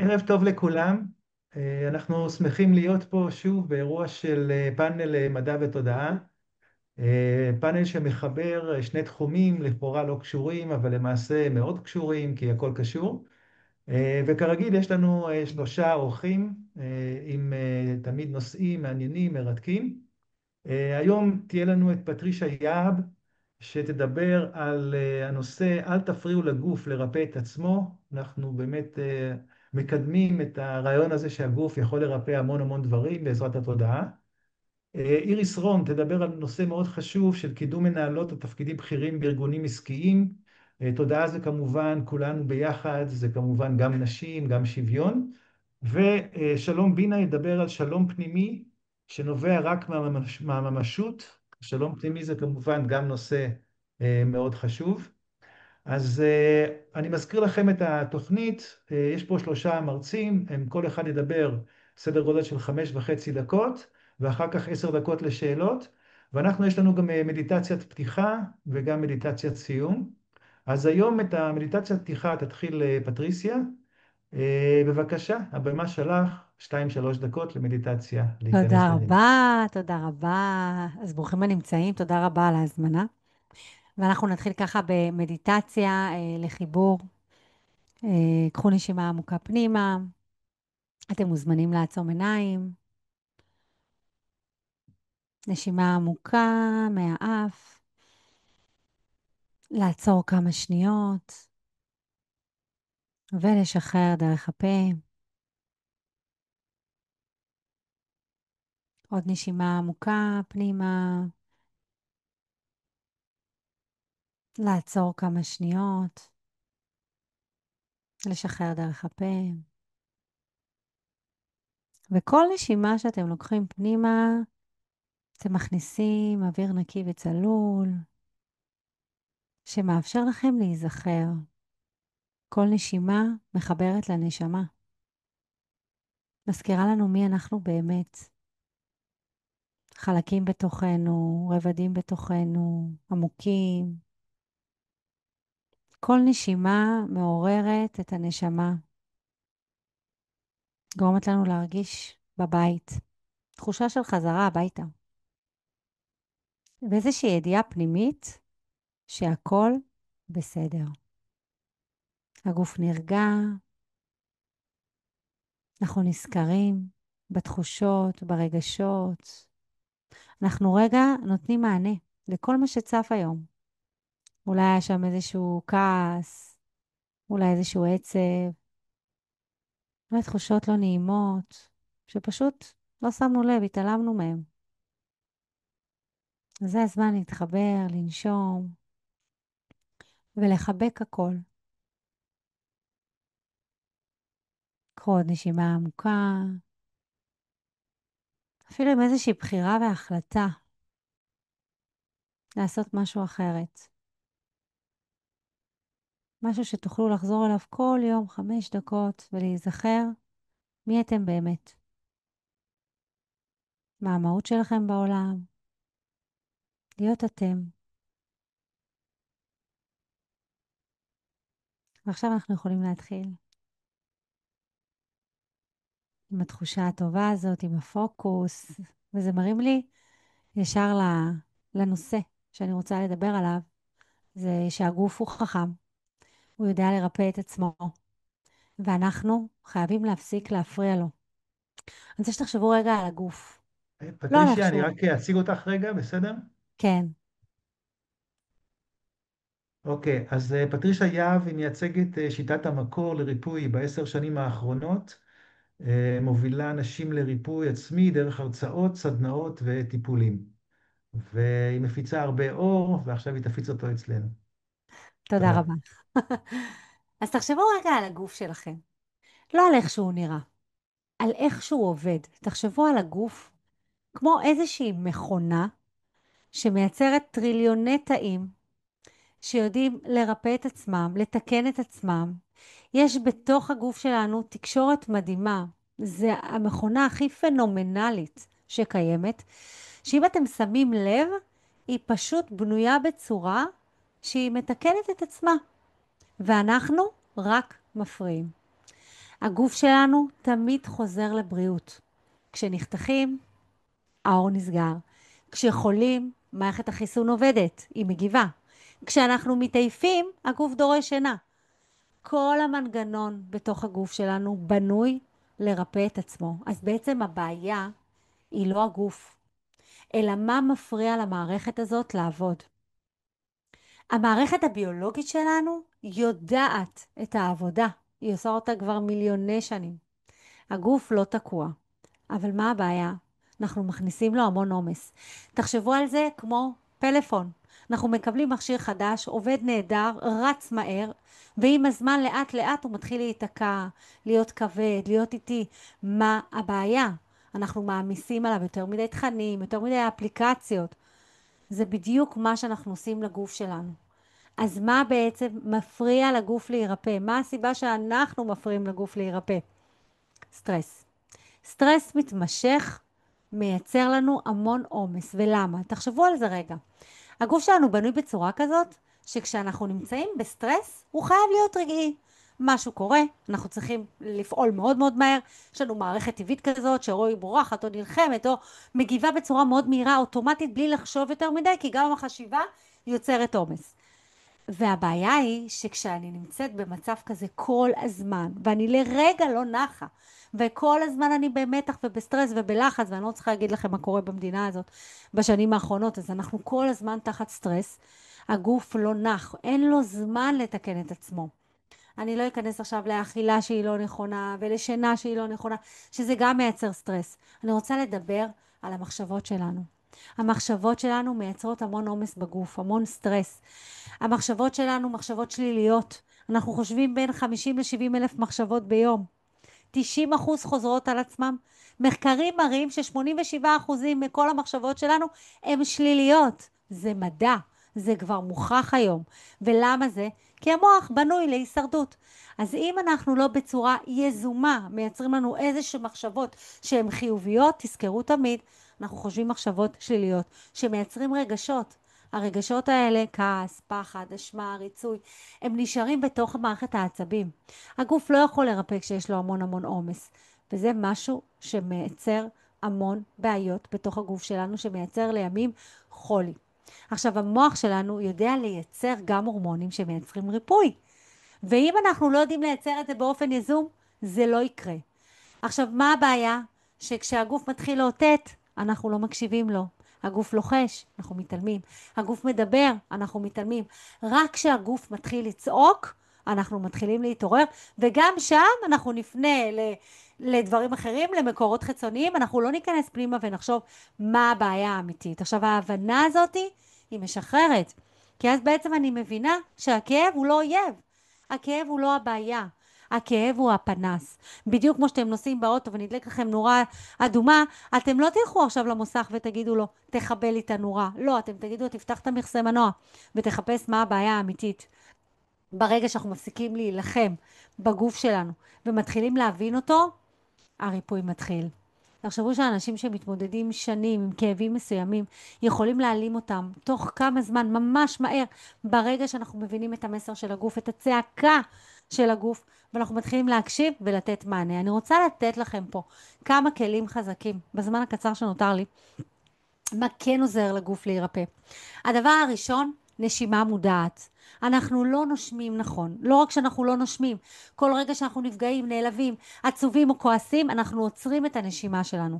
ערב טוב לכולם. אנחנו שמחים להיות פה שוב באירוע של פאנל מדע ותודעה. פאנל שמחבר שני תחומים לכאורה לא קשורים, אבל למעשה מאוד קשורים, כי הכל קשור. וכרגיל יש לנו שלושה אורחים עם תמיד נושאים מעניינים, מרתקים. היום תהיה לנו את פטרישה יהב, שתדבר על הנושא "אל תפריעו לגוף לרפא את עצמו". אנחנו באמת מקדמים את הרעיון הזה שהגוף יכול לרפא המון המון דברים בעזרת התודעה. איריס רון תדבר על נושא מאוד חשוב של קידום מנהלות ותפקידים בכירים בארגונים עסקיים. תודעה זה כמובן כולנו ביחד, זה כמובן גם נשים, גם שוויון. ושלום בינה ידבר על שלום פנימי שנובע רק מהממשות. שלום פנימי זה כמובן גם נושא מאוד חשוב. אז אני מזכיר לכם את התוכנית. יש פה שלושה מרצים, הם כל אחד ידבר סדר גודל של 5.5 דקות, ואחר כך 10 דקות לשאלות. ואנחנו יש לנו גם מדיטציית פתיחה וגם מדיטציית סיום. אז היום את המדיטציית פתיחה תתחיל פטריסיה. בבקשה, הבמה שלך, 2-3 דקות למדיטציה, להיכנס תודה לנהיגה. רבה, תודה רבה. אז ברוכים הנמצאים, תודה רבה על ההזמנה. ואנחנו נתחיל ככה במדיטציה לחיבור. קחו נשימה עמוקה פנימה. אתם מוזמנים לעצום עיניים. נשימה עמוקה מהאף. לעצור כמה שניות. ולשחרר דרך הפה. עוד נשימה עמוקה פנימה. לעצור כמה שניות. לשחרר דרך הפה. וכל נשימה שאתם לוקחים פנימה, אתם מכניסים אוויר נקי וצלול, שמאפשר לכם להיזכר. כל נשימה מחברת לנשמה. מזכירה לנו מי אנחנו באמת. חלקים בתוכנו, רבדים בתוכנו, עמוקים. כל נשימה מעוררת את הנשמה. גורמת לנו להרגיש בבית. תחושה של חזרה הביתה. ואיזושהי ידיעה פנימית שהכל בסדר. הגוף נרגע, אנחנו נזכרים בתחושות, ברגשות. אנחנו רגע נותנים מענה לכל מה שצף היום. אולי היה שם איזשהו כעס, אולי איזשהו עצב, אולי תחושות לא נעימות, שפשוט לא שמנו לב, התעלמנו מהם. אז זה הזמן להתחבר, לנשום ולחבק הכל. קחו עוד נשימה עמוקה, אפילו עם איזושהי בחירה והחלטה לעשות משהו אחרת. משהו שתוכלו לחזור אליו כל יום 5 דקות ולהיזכר מי אתם באמת. מה המהות שלכם בעולם. להיות אתם. ועכשיו אנחנו יכולים להתחיל עם התחושה הטובה הזאת, עם הפוקוס, וזה מרים לי ישר לנושא שאני רוצה לדבר עליו, זה שהגוף הוא חכם, הוא יודע לרפא את עצמו, ואנחנו חייבים להפסיק להפריע לו. אני רוצה שתחשבו רגע על הגוף, לא על איך פטרישיה, אני שהוא, רק אציג אותך רגע, בסדר? כן, אוקיי, אז פטרישה יהב היא מייצגת שיטת המקור לריפוי ב10 שנים האחרונות. מובילה אנשים לריפוי עצמי דרך הרצאות, סדנאות וטיפולים. והיא מפיצה הרבה אור, ועכשיו היא תפיץ אותו אצלנו. תודה תודה. רבה. אז תחשבו רגע על הגוף שלכם, לא על איך שהוא נראה, על איך שהוא עובד. תחשבו על הגוף כמו איזושהי מכונה שמייצרת טריליוני תאים שיודעים לרפא את עצמם, לתקן את עצמם. יש בתוך הגוף שלנו תקשורת מדהימה. זה המכונה הכי פנומנלית שקיימת, שאם אתם שמים לב, היא פשוט בנויה בצורה שהיא מתקנת את עצמה, ואנחנו רק מפריעים. הגוף שלנו תמיד חוזר לבריאות. כשנחתכים, האור נסגר. כשחולים, מערכת החיסון עובדת, היא מגיבה. כשאנחנו מתעייפים, הגוף דורש שינה. כל המנגנון בתוך הגוף שלנו בנוי לרפא את עצמו. אז בעצם הבעיה היא לא הגוף, אלא מה מפריע למערכת הזאת לעבוד. המערכת הביולוגית שלנו יודעת את העבודה. היא עושה אותה כבר מיליוני שנים. הגוף לא תקוע. אבל מה הבעיה? אנחנו מכניסים לו המון עומס. תחשבו על זה כמו פלאפון. אנחנו מקבלים מכשיר חדש, עובד נהדר, רץ מהר, ועם הזמן לאט לאט הוא מתחיל להיתקע, להיות כבד, להיות איטי. מה הבעיה? אנחנו מעמיסים עליו יותר מדי תכנים, יותר מדי אפליקציות. זה בדיוק מה שאנחנו עושים לגוף שלנו. אז מה בעצם מפריע לגוף להירפא? מה הסיבה שאנחנו מפריעים לגוף להירפא? סטרס. סטרס מתמשך מייצר לנו המון עומס. ולמה? תחשבו על זה רגע. הגוף שלנו בנוי בצורה כזאת, שכשאנחנו נמצאים בסטרס, הוא חייב להיות רגעי. משהו קורה, אנחנו צריכים לפעול מאוד מאוד מהר, יש לנו מערכת טבעית כזאת, שרואי בורחת או נלחמת, או מגיבה בצורה מאוד מהירה, אוטומטית, בלי לחשוב יותר מדי, כי גם החשיבה יוצרת עומס. והבעיה היא שכשאני נמצאת במצב כזה כל הזמן, ואני לרגע לא נחה, וכל הזמן אני במתח ובסטרס ובלחץ, ואני לא צריכה להגיד לכם מה קורה במדינה הזאת בשנים האחרונות, אז אנחנו כל הזמן תחת סטרס, הגוף לא נח, אין לו זמן לתקן את עצמו. אני לא אכנס עכשיו לאכילה שהיא לא נכונה, ולשינה שהיא לא נכונה, שזה גם מייצר סטרס. אני רוצה לדבר על המחשבות שלנו. המחשבות שלנו מייצרות המון עומס בגוף, המון סטרס. המחשבות שלנו מחשבות שליליות. אנחנו חושבים בין 50 ל-70 אלף מחשבות ביום. 90% חוזרות על עצמם. מחקרים מראים ש87% מכל המחשבות שלנו הן שליליות. זה מדע, זה כבר מוכח היום. ולמה זה? כי המוח בנוי להישרדות. אז אם אנחנו לא בצורה יזומה מייצרים לנו איזושהי מחשבות שהן חיוביות, תזכרו תמיד, אנחנו חושבים מחשבות שליליות שמייצרים רגשות. הרגשות האלה, כעס, פחד, אשמה, ריצוי, הם נשארים בתוך מערכת העצבים. הגוף לא יכול לרפא כשיש לו המון המון עומס, וזה משהו שמייצר המון בעיות בתוך הגוף שלנו, שמייצר לימים חולי. עכשיו, המוח שלנו יודע לייצר גם הורמונים שמייצרים ריפוי, ואם אנחנו לא יודעים לייצר את זה באופן יזום, זה לא יקרה. עכשיו, מה הבעיה? שכשהגוף מתחיל לאותת, אנחנו לא מקשיבים לו. הגוף לוחש, אנחנו מתעלמים. הגוף מדבר, אנחנו מתעלמים. רק כשהגוף מתחיל לצעוק, אנחנו מתחילים להתעורר, וגם שם אנחנו נפנה לדברים אחרים, למקורות חיצוניים, אנחנו לא ניכנס פנימה ונחשוב מה הבעיה האמיתית. עכשיו, ההבנה הזאת היא משחררת, כי אז בעצם אני מבינה שהכאב הוא לא אויב. הכאב הוא לא הבעיה. הכאב הוא הפנס. בדיוק כמו שאתם נוסעים באוטו ונדלק לכם נורה אדומה, אתם לא תלכו עכשיו למוסך ותגידו לו, תחבל לי את הנורה. לא, אתם תגידו, תפתח את המכסה מנוע ותחפש מה הבעיה האמיתית. ברגע שאנחנו מפסיקים להילחם בגוף שלנו ומתחילים להבין אותו, הריפוי מתחיל. תחשבו שאנשים שמתמודדים שנים עם כאבים מסוימים, יכולים להעלים אותם תוך כמה זמן, ממש מהר, ברגע שאנחנו מבינים את המסר של הגוף, את הצעקה של הגוף, ואנחנו מתחילים להקשיב ולתת מענה. אני רוצה לתת לכם פה כמה כלים חזקים, בזמן הקצר שנותר לי, מה כן עוזר לגוף להירפא. הדבר הראשון, נשימה מודעת. אנחנו לא נושמים נכון. לא רק שאנחנו לא נושמים, כל רגע שאנחנו נפגעים, נעלבים, עצובים או כועסים, אנחנו עוצרים את הנשימה שלנו.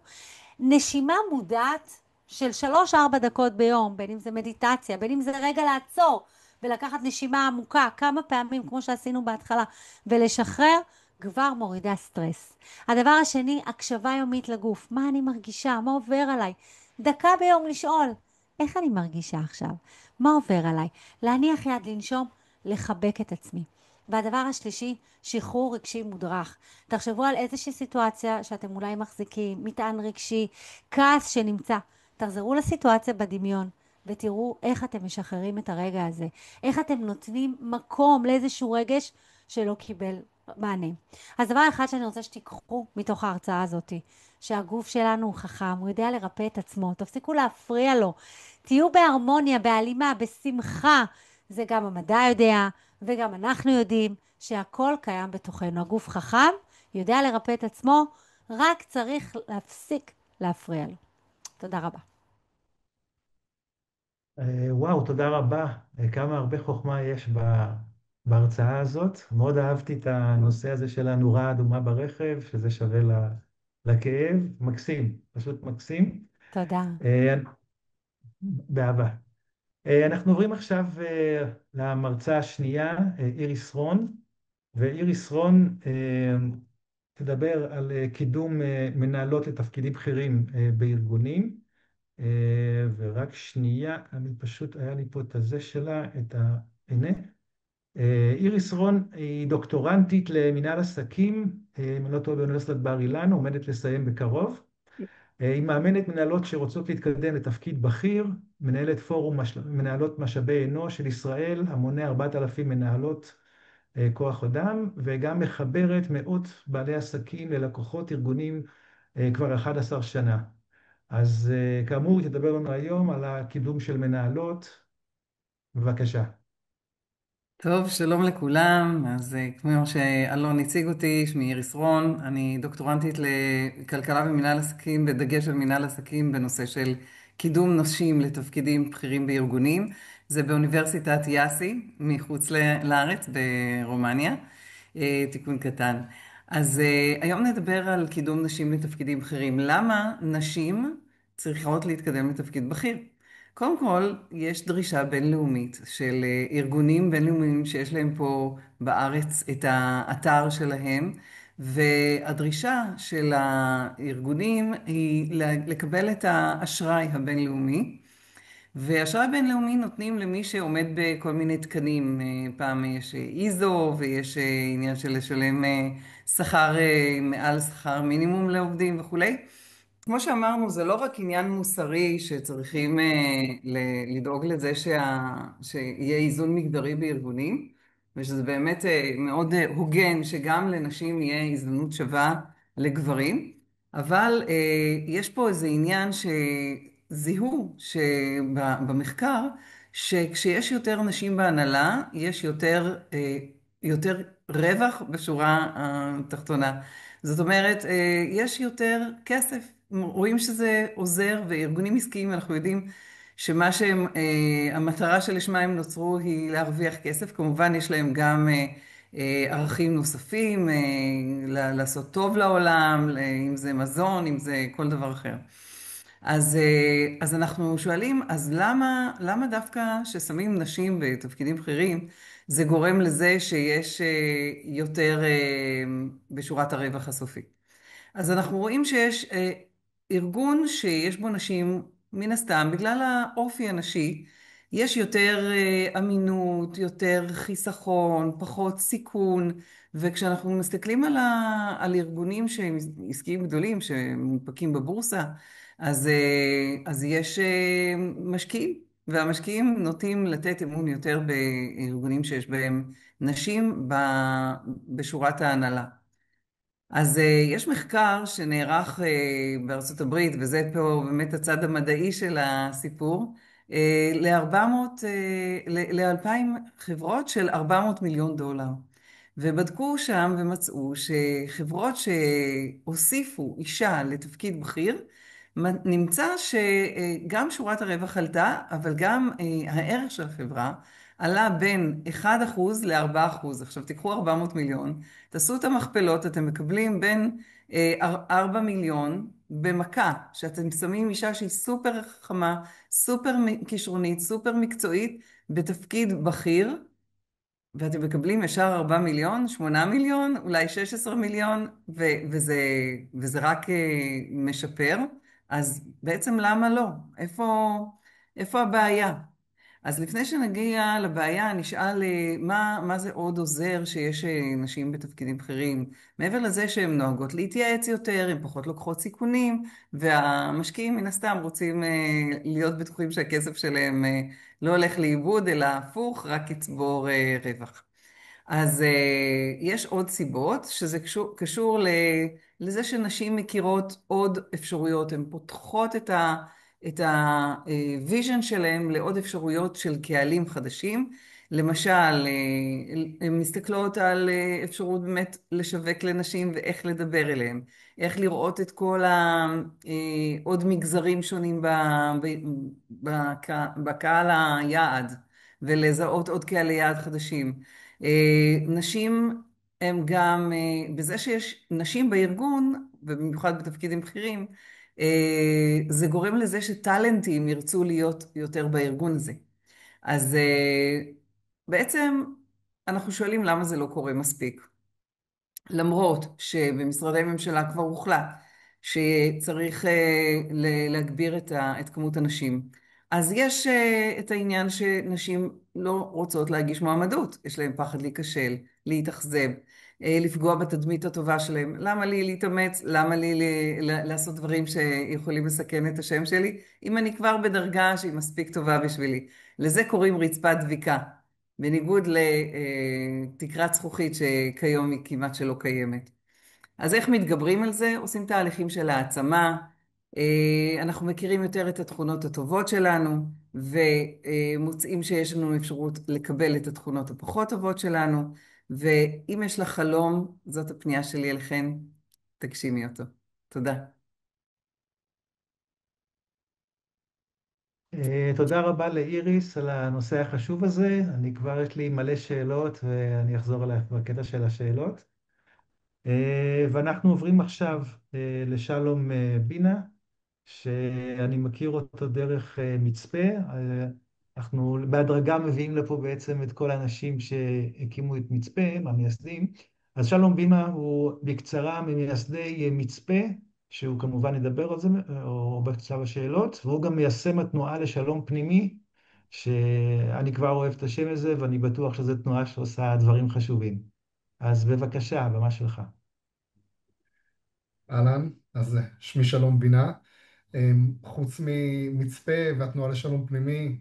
נשימה מודעת של 3-4 דקות ביום, בין אם זה מדיטציה, בין אם זה רגע לעצור ולקחת נשימה עמוקה כמה פעמים כמו שעשינו בהתחלה ולשחרר, כבר מורידה סטרס. הדבר השני, הקשבה יומית לגוף. מה אני מרגישה? מה עובר עליי? דקה ביום לשאול, איך אני מרגישה עכשיו? מה עובר עליי? להניח יד, לנשום, לחבק את עצמי. והדבר השלישי, שחרור רגשי מודרך. תחשבו על איזושהי סיטואציה שאתם אולי מחזיקים, מטען רגשי, כעס שנמצא. תחזרו לסיטואציה בדמיון ותראו איך אתם משחררים את הרגע הזה. איך אתם נותנים מקום לאיזשהו רגש שלא קיבל מענה. אז דבר אחד שאני רוצה שתיקחו מתוך ההרצאה הזאת, שהגוף שלנו הוא חכם, הוא יודע לרפא את עצמו, תפסיקו להפריע לו, תהיו בהרמוניה, בהלימה, בשמחה. זה גם המדע יודע, וגם אנחנו יודעים שהכל קיים בתוכנו. הגוף חכם, יודע לרפא את עצמו, רק צריך להפסיק להפריע לו. תודה רבה. וואו, תודה רבה. כמה הרבה חוכמה יש בהרצאה הזאת. מאוד אהבתי את הנושא הזה של הנורה האדומה ברכב, שזה שווה לכאב. מקסים, פשוט מקסים. תודה. אה, באהבה. אנחנו עוברים עכשיו למרצה השנייה, איריס רון, ואיריס רון תדבר על קידום מנהלות לתפקידים בכירים בארגונים. ורק שנייה, אני פשוט, היה לי פה את הזה שלה, הנה. איריס רון היא דוקטורנטית למנהל עסקים, אם אני לא טועה באוניברסיטת בר אילן, עומדת לסיים בקרוב. היא מאמנת מנהלות שרוצות להתקדם לתפקיד בכיר, מנהלת פורום מנהלות משאבי אנוש של ישראל, המונה 4,000 מנהלות כוח אדם, וגם מחברת מאות בעלי עסקים ללקוחות ארגונים כבר 11 שנה. אז כאמור, היא תדבר לנו היום על הקידום של מנהלות. בבקשה. טוב, שלום לכולם. אז כמו שאלון הציג אותי, שמי איריס רון, אני דוקטורנטית לכלכלה ומנהל עסקים, בדגש על מנהל עסקים בנושא של קידום נשים לתפקידים בכירים בארגונים. זה באוניברסיטת יאסי, מחוץ לארץ, ברומניה. תיקון קטן. אז היום נדבר על קידום נשים לתפקידים בכירים. למה נשים צריכות להתקדם לתפקיד בכיר? קודם כל, יש דרישה בינלאומית של ארגונים בינלאומיים שיש להם פה בארץ את האתר שלהם, והדרישה של הארגונים היא לקבל את האשראי הבינלאומי, ואשראי בינלאומי נותנים למי שעומד בכל מיני תקנים. פעם יש איזו ויש עניין של לשלם שכר מעל שכר מינימום לעובדים וכולי. כמו שאמרנו, זה לא רק עניין מוסרי שצריכים לדאוג לזה שיהיה איזון מגדרי בארגונים, ושזה באמת מאוד הוגן שגם לנשים יהיה הזדמנות שווה לגברים, אבל יש פה איזה עניין שזיהו במחקר, שכשיש יותר נשים בהנהלה, יש יותר רווח בשורה התחתונה. זאת אומרת, יש יותר כסף. רואים שזה עוזר, וארגונים עסקיים, אנחנו יודעים שמה שהם, המטרה שלשמה הם נוצרו היא להרוויח כסף. כמובן יש להם גם ערכים נוספים, לעשות טוב לעולם, אם זה מזון, אם זה כל דבר אחר. אז אנחנו שואלים, אז למה דווקא ששמים נשים בתפקידים בכירים, זה גורם לזה שיש יותר בשורת הרווח הסופי? אז אנחנו רואים שיש ארגון שיש בו נשים, מן הסתם, בגלל האופי הנשי, יש יותר אמינות, יותר חיסכון, פחות סיכון, וכשאנחנו מסתכלים על ארגונים שהם עסקיים גדולים, שמונפקים בבורסה, אז יש משקיעים, והמשקיעים נוטים לתת אמון יותר בארגונים שיש בהם נשים בשורת ההנהלה. אז יש מחקר שנערך בארצות הברית, וזה פה באמת הצד המדעי של הסיפור, ל-2,000 חברות של 400 מיליון דולר. ובדקו שם ומצאו שחברות שהוסיפו אישה לתפקיד בכיר, נמצא שגם שורת הרווח עלתה, אבל גם הערך של החברה עלה בין 1% ל-4%. עכשיו תיקחו 400 מיליון, תעשו את המכפלות, אתם מקבלים בין 4 מיליון במכה, שאתם שמים אישה שהיא סופר חכמה, סופר כישרונית, סופר מקצועית, בתפקיד בכיר, ואתם מקבלים ישר 4 מיליון, 8 מיליון, אולי 16 מיליון, וזה רק משפר. אז בעצם למה לא? איפה הבעיה? אז לפני שנגיע לבעיה, נשאל מה זה עוד עוזר שיש נשים בתפקידים בכירים. מעבר לזה שהן נוהגות להתייעץ יותר, הן פחות לוקחות סיכונים, והמשקיעים מן הסתם רוצים להיות בטוחים שהכסף שלהם לא הולך לאיבוד, אלא הפוך, רק יצבור רווח. אז יש עוד סיבות, שזה קשור לזה שנשים מכירות עוד אפשרויות, הן פותחות את הוויז'ן שלהם לעוד אפשרויות של קהלים חדשים. למשל, הן מסתכלות על אפשרות באמת לשווק לנשים ואיך לדבר אליהן, איך לראות את כל עוד מגזרים שונים בקהל היעד, ולזהות עוד קהלי יעד חדשים. נשים הם גם, בזה שיש נשים בארגון, ובמיוחד בתפקידים בכירים, זה גורם לזה שטאלנטים ירצו להיות יותר בארגון הזה. אז בעצם אנחנו שואלים למה זה לא קורה מספיק. למרות שבמשרדי ממשלה כבר הוחלט שצריך להגביר את כמות הנשים. אז יש את העניין שנשים לא רוצות להגיש מועמדות, יש להן פחד להיכשל, להתאכזב, לפגוע בתדמית הטובה שלהם. למה לי להתאמץ? למה לי לעשות דברים שיכולים לסכן את השם שלי? אם אני כבר בדרגה שהיא מספיק טובה בשבילי. לזה קוראים רצפת דביקה. בניגוד לתקרת זכוכית שכיום היא כמעט שלא קיימת. אז איך מתגברים על זה? עושים תהליכים של העצמה, אנחנו מכירים יותר את התכונות הטובות שלנו, ומוצאים שיש לנו אפשרות לקבל את התכונות הפחות טובות שלנו, ואם יש לך חלום, זאת הפנייה שלי אליכן, תגשימי אותו. תודה. תודה רבה לאיריס על הנושא החשוב הזה. אני כבר יש לי מלא שאלות ואני אחזור אלייך בקטע של השאלות. ואנחנו עוברים עכשיו לשלום בינה, שאני מכיר אותו דרך מצפה. אנחנו בהדרגה מביאים לפה בעצם את כל האנשים שהקימו את מצפה, המייסדים. אז שלום בינה הוא בקצרה ממייסדי מצפה, שהוא כמובן ידבר על זה, או בשלב השאלות, והוא גם מיישם התנועה לשלום פנימי, שאני כבר אוהב את השם הזה, ואני בטוח שזו תנועה שעושה דברים חשובים. אז בבקשה, הבמה שלך. אהלן, אז שמי שלום בינה. חוץ ממצפה והתנועה לשלום פנימי,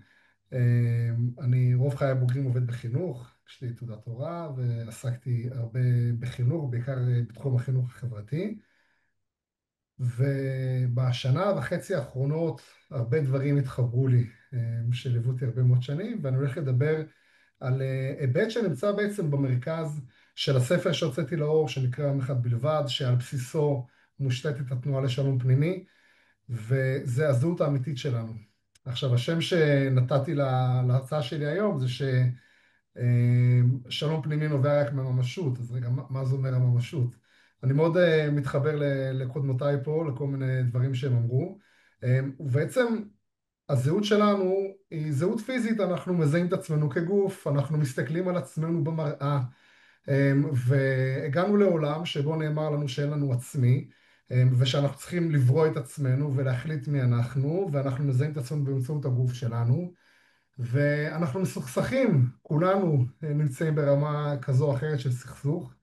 אני רוב חיי הבוגרים עובד בחינוך, יש לי תעודת הוראה ועסקתי הרבה בחינוך, בעיקר בתחום החינוך החברתי. ובשנה וחצי האחרונות הרבה דברים התחברו לי, שליוו אותי הרבה מאוד שנים, ואני הולך לדבר על היבט שנמצא בעצם במרכז של הספר שהוצאתי לאור, שנקרא עם אחד בלבד, שעל בסיסו מושתתת התנועה לשלום פנימי, וזה הזהות האמיתית שלנו. עכשיו, השם שנתתי להרצאה שלי היום זה ששלום פנימי נובע רק מהממשות, אז רגע, מה זה אומר הממשות? אני מאוד מתחבר לקודמותיי פה, לכל מיני דברים שהם אמרו, ובעצם הזהות שלנו היא זהות פיזית, אנחנו מזהים את עצמנו כגוף, אנחנו מסתכלים על עצמנו במראה, והגענו לעולם שבו נאמר לנו שאין לנו עצמי, ושאנחנו צריכים לברוא את עצמנו ולהחליט מי אנחנו, ואנחנו מזהים את עצמנו באמצעות הגוף שלנו, ואנחנו מסוכסכים, כולנו נמצאים ברמה כזו או אחרת של סכסוך,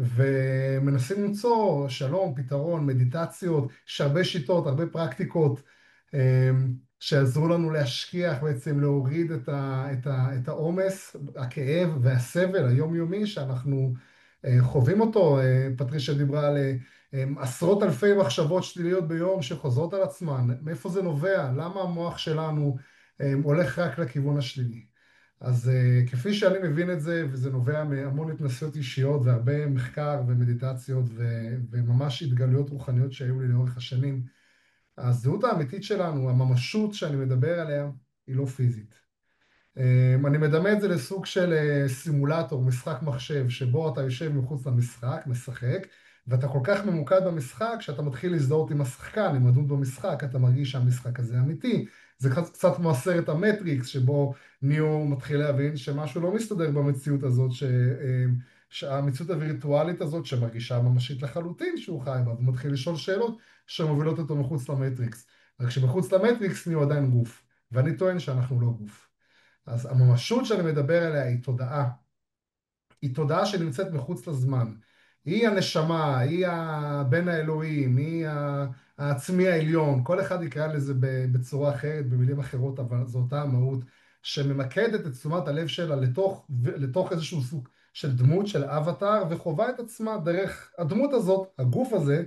ומנסים למצוא שלום, פתרון, מדיטציות, יש הרבה שיטות, הרבה פרקטיקות שעזרו לנו להשכיח, בעצם להוריד את העומס, הכאב והסבל היומיומי שאנחנו חווים אותו. פטרישיה דיברה על עשרות אלפי מחשבות שליליות ביום שחוזרות על עצמן. מאיפה זה נובע? למה המוח שלנו הולך רק לכיוון השלילי? אז כפי שאני מבין את זה, וזה נובע מהמון התנסויות אישיות והרבה מחקר ומדיטציות וממש התגלויות רוחניות שהיו לי לאורך השנים, הזהות האמיתית שלנו, הממשות שאני מדבר עליה, היא לא פיזית. אני מדמה את זה לסוג של סימולטור, משחק מחשב, שבו אתה יושב מחוץ למשחק, משחק, ואתה כל כך ממוקד במשחק, שאתה מתחיל להזדהות עם השחקן, עם הדמות במשחק, אתה מרגיש שהמשחק הזה אמיתי. זה קצת כמו הסרט המטריקס, שבו ניאו מתחיל להבין שמשהו לא מסתדר במציאות הזאת, שהמציאות הווירטואלית הזאת, שמרגישה ממשית לחלוטין שהוא חי בה, ומתחיל לשאול שאלות שמובילות אותו מחוץ למטריקס. רק שמחוץ למטריקס ניאו עדיין גוף, ואני טוען שאנחנו לא גוף. אז הממשות שאני מדבר עליה היא תודעה. היא תודעה שנמצאת מחוץ לזמן. היא הנשמה, היא הבן האלוהים, היא העצמי העליון. כל אחד יקרא לזה בצורה אחרת, במילים אחרות, אבל זו אותה המהות שממקדת את תשומת הלב שלה לתוך איזשהו סוג של דמות, של אבטר, וחובה את עצמה דרך הדמות הזאת, הגוף הזה,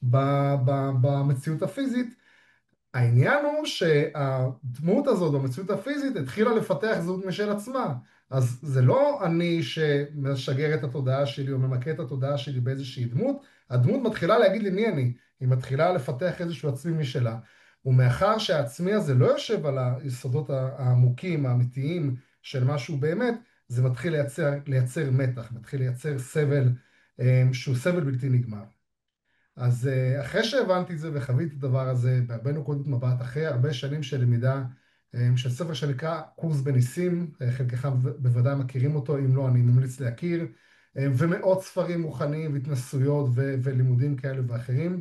במציאות הפיזית, העניין הוא שהדמות הזאת במציאות הפיזית התחילה לפתח זהות משל עצמה. אז זה לא אני שמשגר את התודעה שלי או ממקד את התודעה שלי באיזושהי דמות, הדמות מתחילה להגיד לי מי אני, היא מתחילה לפתח איזשהו עצמי משלה. ומאחר שהעצמי הזה לא יושב על היסודות העמוקים, האמיתיים של משהו באמת, זה מתחיל לייצר מתח, מתחיל לייצר סבל שהוא סבל בלתי נגמר. אז אחרי שהבנתי את זה וחוויתי את הדבר הזה בהרבה נקודות מבט, אחרי הרבה שנים של למידה של ספר שנקרא קורס בניסים, חלקכם בוודאי מכירים אותו, אם לא אני ממליץ להכיר, ומאות ספרים מוכנים והתנסויות ולימודים כאלה ואחרים.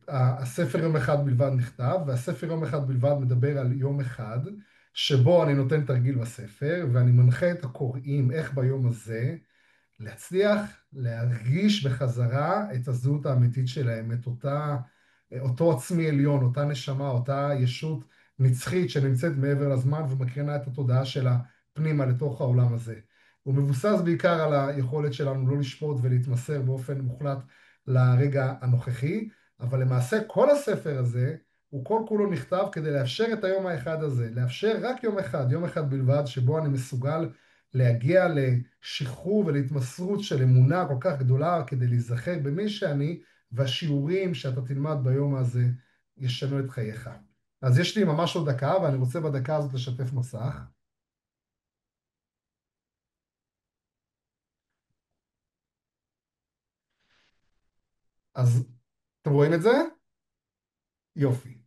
הספר יום אחד בלבד נכתב, והספר יום אחד בלבד מדבר על יום אחד, שבו אני נותן תרגיל בספר, ואני מנחה את הקוראים איך ביום הזה, להצליח להרגיש בחזרה את הזהות האמיתית שלהם, את אותו עצמי עליון, אותה נשמה, אותה ישות נצחית שנמצאת מעבר לזמן ומקרינה את התודעה שלה פנימה לתוך העולם הזה. הוא מבוסס בעיקר על היכולת שלנו לא לשפוט ולהתמסר באופן מוחלט לרגע הנוכחי, אבל למעשה כל הספר הזה הוא כל כולו נכתב כדי לאפשר את היום האחד הזה, לאפשר רק יום אחד בלבד שבו אני מסוגל להגיע לשחרור ולהתמסרות של אמונה כל כך גדולה כדי להיזכר במי שאני, והשיעורים שאתה תלמד ביום הזה ישנו את חייך. אז יש לי ממש עוד דקה, ואני רוצה בדקה הזאת לשתף מסך. אז אתם רואים את זה? יופי.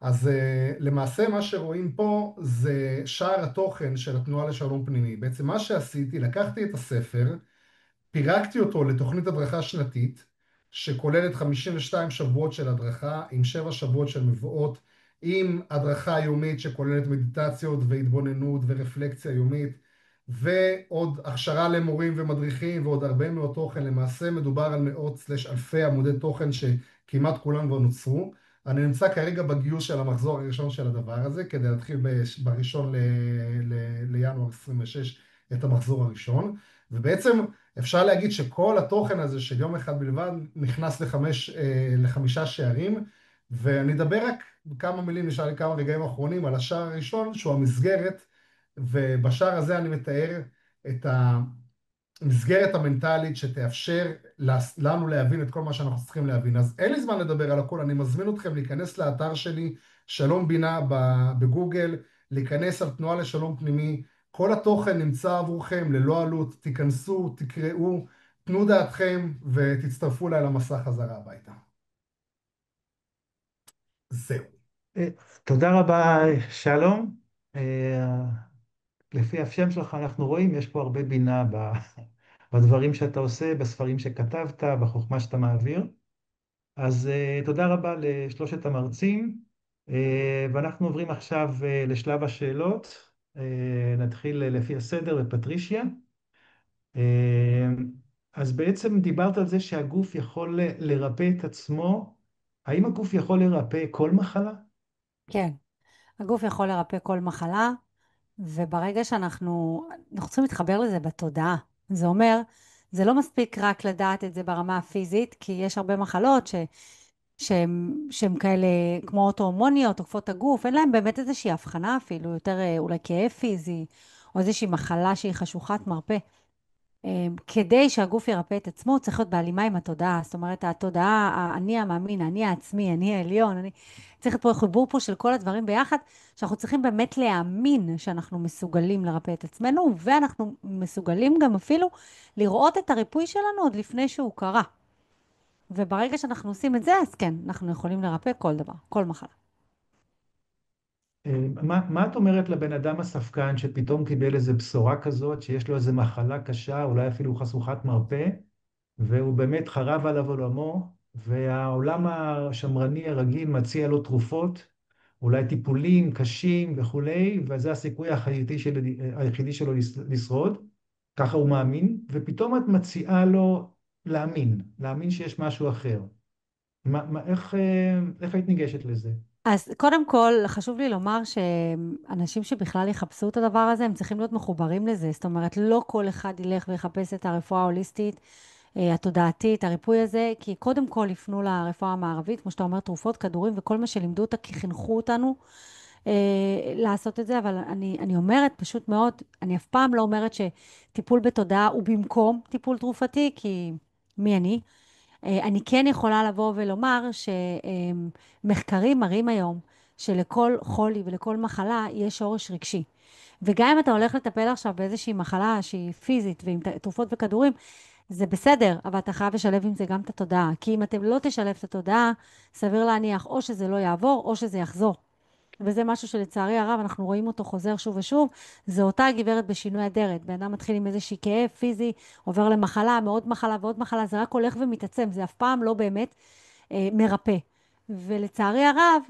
אז למעשה מה שרואים פה זה שער התוכן של התנועה לשלום פנימי. בעצם מה שעשיתי, לקחתי את הספר, פירקתי אותו לתוכנית הדרכה שנתית, שכוללת 52 שבועות של הדרכה, עם 7 שבועות של מבואות, עם הדרכה יומית שכוללת מדיטציות והתבוננות ורפלקציה יומית, ועוד הכשרה למורים ומדריכים ועוד הרבה מאוד תוכן. למעשה מדובר על מאות/אלפי עמודי תוכן שכמעט כולם כבר נוצרו. אני נמצא כרגע בגיוס של המחזור הראשון של הדבר הזה, כדי להתחיל בראשון לינואר 26 את המחזור הראשון, ובעצם אפשר להגיד שכל התוכן הזה של יום אחד בלבד נכנס לחמישה שערים, ואני אדבר רק בכמה מילים, נשאר לי כמה רגעים אחרונים, על השער הראשון שהוא המסגרת, ובשער הזה אני מתאר את המסגרת המנטלית שתאפשר לנו להבין את כל מה שאנחנו צריכים להבין. אז אין לי זמן לדבר על הכל, אני מזמין אתכם להיכנס לאתר שלי, שלום בינה בגוגל, להיכנס על תנועה לשלום פנימי, כל התוכן נמצא עבורכם ללא עלות, תיכנסו, תקראו, תנו דעתכם ותצטרפו אליי למסע חזרה הביתה. זהו. תודה רבה, שלום. לפי השם שלך אנחנו רואים, יש פה הרבה בינה בדברים שאתה עושה, בספרים שכתבת, בחוכמה שאתה מעביר. אז תודה רבה לשלושת המרצים, ואנחנו עוברים עכשיו לשלב השאלות. נתחיל לפי הסדר בפטרישיה. אז בעצם דיברת על זה שהגוף יכול לרפא את עצמו. האם הגוף יכול לרפא כל מחלה? כן, הגוף יכול לרפא כל מחלה, וברגע אנחנו צריכים להתחבר לזה בתודעה. זה אומר, זה לא מספיק רק לדעת את זה ברמה הפיזית, כי יש הרבה מחלות שהן כאלה כמו אוטואימוניות, עוקפות הגוף, אין להן באמת איזושהי הבחנה אפילו, יותר אולי כאב פיזי, או איזושהי מחלה שהיא חשוכת מרפא. כדי שהגוף ירפא את עצמו, הוא צריך להיות בהלימה עם התודעה. זאת אומרת, התודעה, אני המאמין, אני העצמי, אני העליון, צריך להיות פה חיבור פה של כל הדברים ביחד, שאנחנו צריכים באמת להאמין שאנחנו מסוגלים לרפא את עצמנו, ואנחנו מסוגלים גם אפילו לראות את הריפוי שלנו עוד לפני שהוא קרה. וברגע שאנחנו עושים את זה, אז כן, אנחנו יכולים לרפא כל דבר, כל מחלה. מה את אומרת לבן אדם הספקן שפתאום קיבל איזו בשורה כזאת, שיש לו איזו מחלה קשה, אולי אפילו חשוכת מרפא, והוא באמת חרב עליו עולמו, והעולם השמרני הרגיל מציע לו תרופות, אולי טיפולים קשים וכולי, וזה הסיכוי היחידי שלו לשרוד, ככה הוא מאמין, ופתאום את מציעה לו להאמין שיש משהו אחר. איך היית ניגשת לזה? אז קודם כל, חשוב לי לומר שאנשים שבכלל יחפשו את הדבר הזה, הם צריכים להיות מחוברים לזה. זאת אומרת, לא כל אחד ילך ויחפש את הרפואה ההוליסטית, התודעתית, הריפוי הזה, כי קודם כל יפנו לרפואה המערבית, כמו שאתה אומר, תרופות, כדורים וכל מה שלימדו אותה, כי חינכו אותנו לעשות את זה, אבל אני אומרת פשוט מאוד, אני אף פעם לא אומרת שטיפול בתודעה הוא במקום טיפול תרופתי, כי מי אני? אני כן יכולה לבוא ולומר שמחקרים מראים היום שלכל חולי ולכל מחלה יש שורש רגשי. וגם אם אתה הולך לטפל עכשיו באיזושהי מחלה שהיא פיזית ועם תרופות וכדורים, זה בסדר, אבל אתה חייב לשלב עם זה גם את התודעה. כי אם אתם לא תשלב את התודעה, סביר להניח או שזה לא יעבור או שזה יחזור. וזה משהו שלצערי הרב אנחנו רואים אותו חוזר שוב ושוב, זה אותה גברת בשינוי אדרת. בן אדם מתחיל עם איזושהי כאב פיזי, עובר למחלה, מעוד מחלה ועוד מחלה, זה רק הולך ומתעצם, זה אף פעם לא באמת מרפא. ולצערי הרב,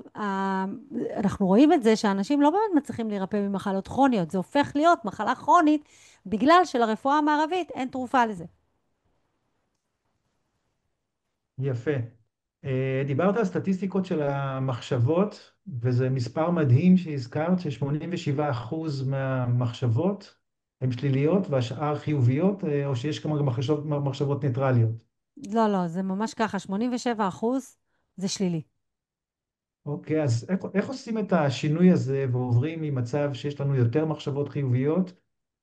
אנחנו רואים את זה שאנשים לא באמת מצליחים להירפא ממחלות כרוניות, זה הופך להיות מחלה כרונית, בגלל שלרפואה המערבית אין תרופה לזה. יפה. דיברת על סטטיסטיקות של המחשבות, וזה מספר מדהים שהזכרת, ש87% מהמחשבות הן שליליות והשאר חיוביות, או שיש כמה גם מחשבות ניטרליות. לא, לא, זה ממש ככה, 87% זה שלילי. אוקיי, אז איך עושים את השינוי הזה ועוברים ממצב שיש לנו יותר מחשבות חיוביות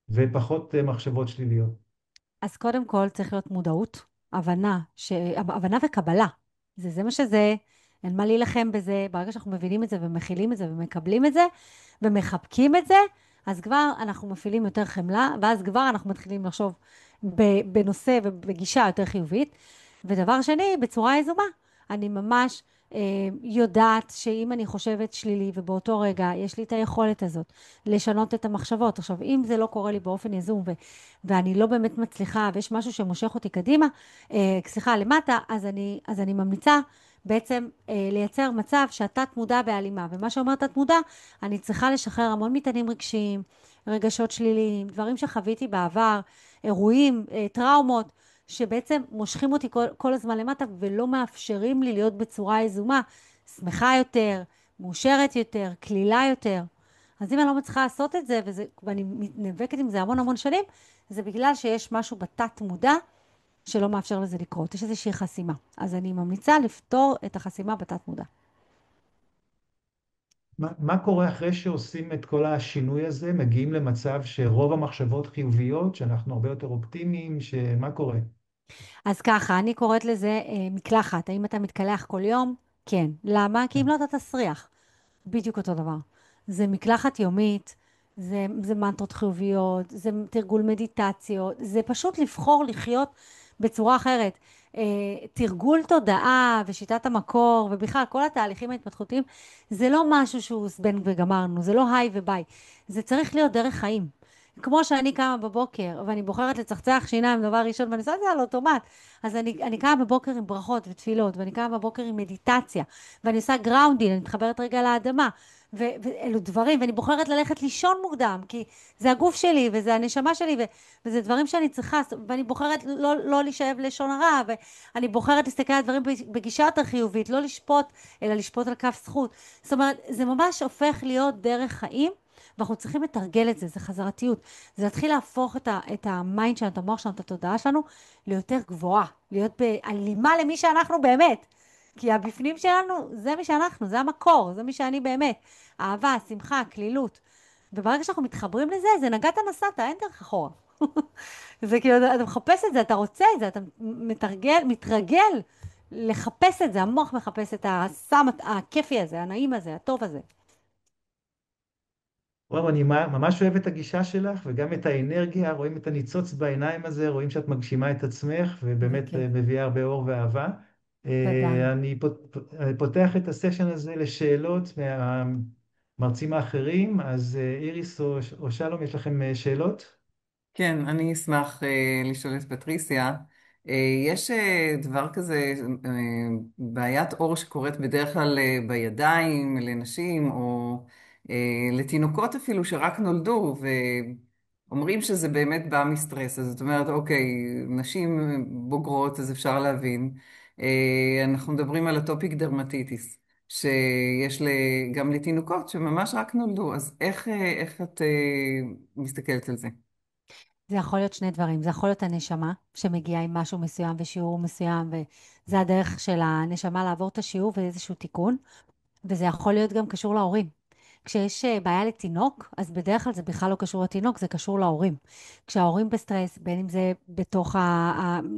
ופחות מחשבות שליליות? אז קודם כל צריך להיות מודעות, הבנה וקבלה. זה מה שזה, אין מה להילחם בזה. ברגע שאנחנו מבינים את זה ומכילים את זה ומקבלים את זה ומחבקים את זה, אז כבר אנחנו מפעילים יותר חמלה, ואז כבר אנחנו מתחילים לחשוב בנושא ובגישה יותר חיובית. ודבר שני, בצורה יזומה, אני ממש יודעת שאם אני חושבת שלילי ובאותו רגע יש לי את היכולת הזאת לשנות את המחשבות. עכשיו, אם זה לא קורה לי באופן יזום ואני לא באמת מצליחה, ויש משהו שמושך אותי קדימה, סליחה, למטה, אז אני ממליצה בעצם לייצר מצב שהתת מודע בהלימה. ומה שאומר תת מודע, אני צריכה לשחרר המון מטענים רגשיים, רגשות שליליים, דברים שחוויתי בעבר, אירועים, טראומות, שבעצם מושכים אותי כל הזמן למטה, ולא מאפשרים לי להיות בצורה יזומה, שמחה יותר, מאושרת יותר, כלילה יותר. אז אם אני לא מצליחה לעשות את זה, ואני נאבקת עם זה המון המון שנים, זה בגלל שיש משהו בתת מודע שלא מאפשר לזה לקרות. יש איזושהי חסימה. אז אני ממליצה לפתור את החסימה בתת מודע. מה קורה אחרי שעושים את כל השינוי הזה, מגיעים למצב שרוב המחשבות חיוביות, שאנחנו הרבה יותר אופטימיים, מה קורה? אז ככה, אני קוראת לזה מקלחת. האם אתה מתקלח כל יום? כן. למה? כי אם לא אתה תסריח. בדיוק אותו דבר. זה מקלחת יומית, זה מנטרות חיוביות, זה תרגול מדיטציות, זה פשוט לבחור לחיות בצורה אחרת. תרגול תודעה ושיטת המקור, ובכלל כל התהליכים ההתפתחותיים, זה לא משהו שהוא זבנג וגמרנו, זה לא היי וביי. זה צריך להיות דרך חיים. כמו שאני קמה בבוקר, ואני בוחרת לצחצח שיניים דבר ראשון, ואני עושה את זה על אוטומט. אז אני קמה בבוקר עם ברכות ותפילות, ואני קמה בבוקר עם מדיטציה, ואני עושה גראונדינג, אני מתחברת רגע לאדמה, ואלו דברים, ואני בוחרת ללכת לישון מוקדם, כי זה הגוף שלי, וזה הנשמה שלי, וזה דברים שאני צריכה, ואני בוחרת לא להישאב לשון הרע, ואני בוחרת להסתכל על דברים בגישה יותר חיובית, לא לשפוט, אלא לשפוט על כף זכות. זאת אומרת, זה ממש הופך להיות דרך חיים, ואנחנו צריכים לתרגל את זה, זה חזרתיות. זה להתחיל להפוך את המיינד שלנו, את המוח שלנו, את התודעה שלנו, ליותר גבוהה, להיות בהלימה למי שאנחנו באמת. כי הבפנים שלנו, זה מי שאנחנו, זה המקור, זה מי שאני באמת. אהבה, שמחה, כלילות. וברגע שאנחנו מתחברים לזה, זה נגעת נסעת, אין דרך אחורה. זה כאילו, אתה מחפש את זה, אתה רוצה את זה, אתה מתרגל לחפש את זה, המוח מחפש את הסם הכיפי הזה, הנעים הזה, הטוב הזה. וואו, אני ממש אוהב את הגישה שלך וגם את האנרגיה, רואים את הניצוץ בעיניים הזה, רואים שאת מגשימה את עצמך ובאמת בכיף. מביאה הרבה אור ואהבה. תודה. אני פותח את הסשן הזה לשאלות מהמרצים האחרים, אז איריס או שלום, יש לכם שאלות? כן, אני אשמח לשאול את פטריסיה. יש דבר כזה, בעיית עור שקורית בדרך כלל בידיים לנשים, או לתינוקות אפילו שרק נולדו, ואומרים שזה באמת בא מסטרס. אז זאת אומרת, אוקיי, נשים בוגרות, אז אפשר להבין. אנחנו מדברים על אטופיק דרמטיטיס, שיש גם לתינוקות שממש רק נולדו. אז איך את מסתכלת על זה? זה יכול להיות שני דברים. זה יכול להיות הנשמה שמגיעה עם משהו מסוים ושיעור מסוים, וזה הדרך של הנשמה לעבור את השיעור ואיזשהו תיקון. וזה יכול להיות גם קשור להורים. כשיש בעיה לתינוק, אז בדרך כלל זה בכלל לא קשור לתינוק, זה קשור להורים. כשההורים בסטרס, בין אם זה בתוך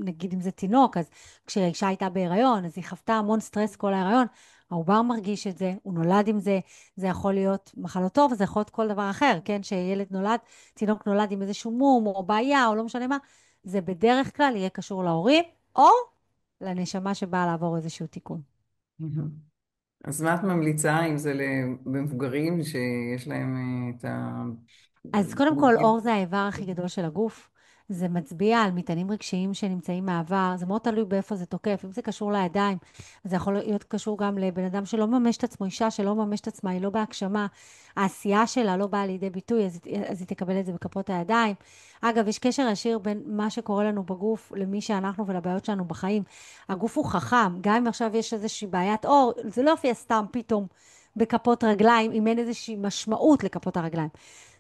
נגיד אם זה תינוק, אז כשהאישה הייתה בהיריון, אז היא חוותה המון סטרס כל ההיריון, העובר מרגיש את זה, הוא נולד עם זה, זה יכול להיות מחלות טוב, וזה יכול להיות כל דבר אחר, כן? שילד נולד, תינוק נולד עם איזשהו מום, או בעיה, או לא משנה מה, זה בדרך כלל יהיה קשור להורים, או לנשמה שבאה לעבור איזשהו תיקון. מהמם. אז מה את ממליצה אם זה למבוגרים שיש להם את ה... אז קודם כל, אור זה האיבר הכי גדול של הגוף. זה מצביע על מטענים רגשיים שנמצאים מהעבר. זה מאוד תלוי באיפה זה תוקף. אם זה קשור לידיים, זה יכול להיות קשור גם לבן אדם שלא מממש את עצמו, אישה שלא מממש את עצמה, היא לא בהגשמה. העשייה שלה לא באה לידי ביטוי, אז היא תקבל את זה בכפות הידיים. אגב, יש קשר ישיר בין מה שקורה לנו בגוף למי שאנחנו ולבעיות שלנו בחיים. הגוף הוא חכם. גם אם עכשיו יש איזושהי בעיית אור, זה לא יופיע סתם פתאום בכפות רגליים, אם אין איזושהי משמעות לכפות הרגליים.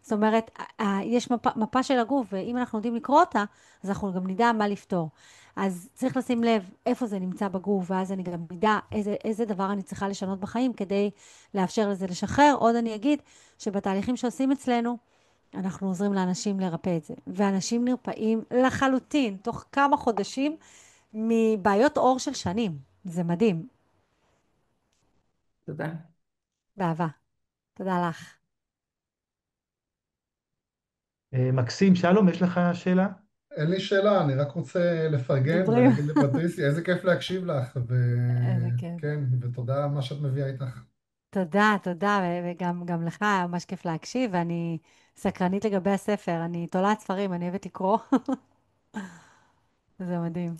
זאת אומרת, יש מפה של הגוף, ואם אנחנו יודעים לקרוא אותה, אז אנחנו גם נדע מה לפתור. אז צריך לשים לב איפה זה נמצא בגוף, ואז אני גם אדע איזה דבר אני צריכה לשנות בחיים כדי לאפשר לזה לשחרר. עוד אני אגיד שבתהליכים שעושים אצלנו, אנחנו עוזרים לאנשים לרפא את זה. ואנשים נרפאים לחלוטין, תוך כמה חודשים, מבעיות עור של שנים. זה מדהים. תודה. באהבה. תודה לך. מקסים, שלום, יש לך שאלה? אין לי שאלה, אני רק רוצה לפרגן דברי. ולהגיד לפטריסי, איזה כיף להקשיב לך, איזה כיף. וכן, ותודה על מה שאת מביאה איתך. תודה, תודה, וגם לך היה ממש כיף להקשיב, ואני סקרנית לגבי הספר. אני תולעת ספרים, אני אוהבת לקרוא. זה מדהים.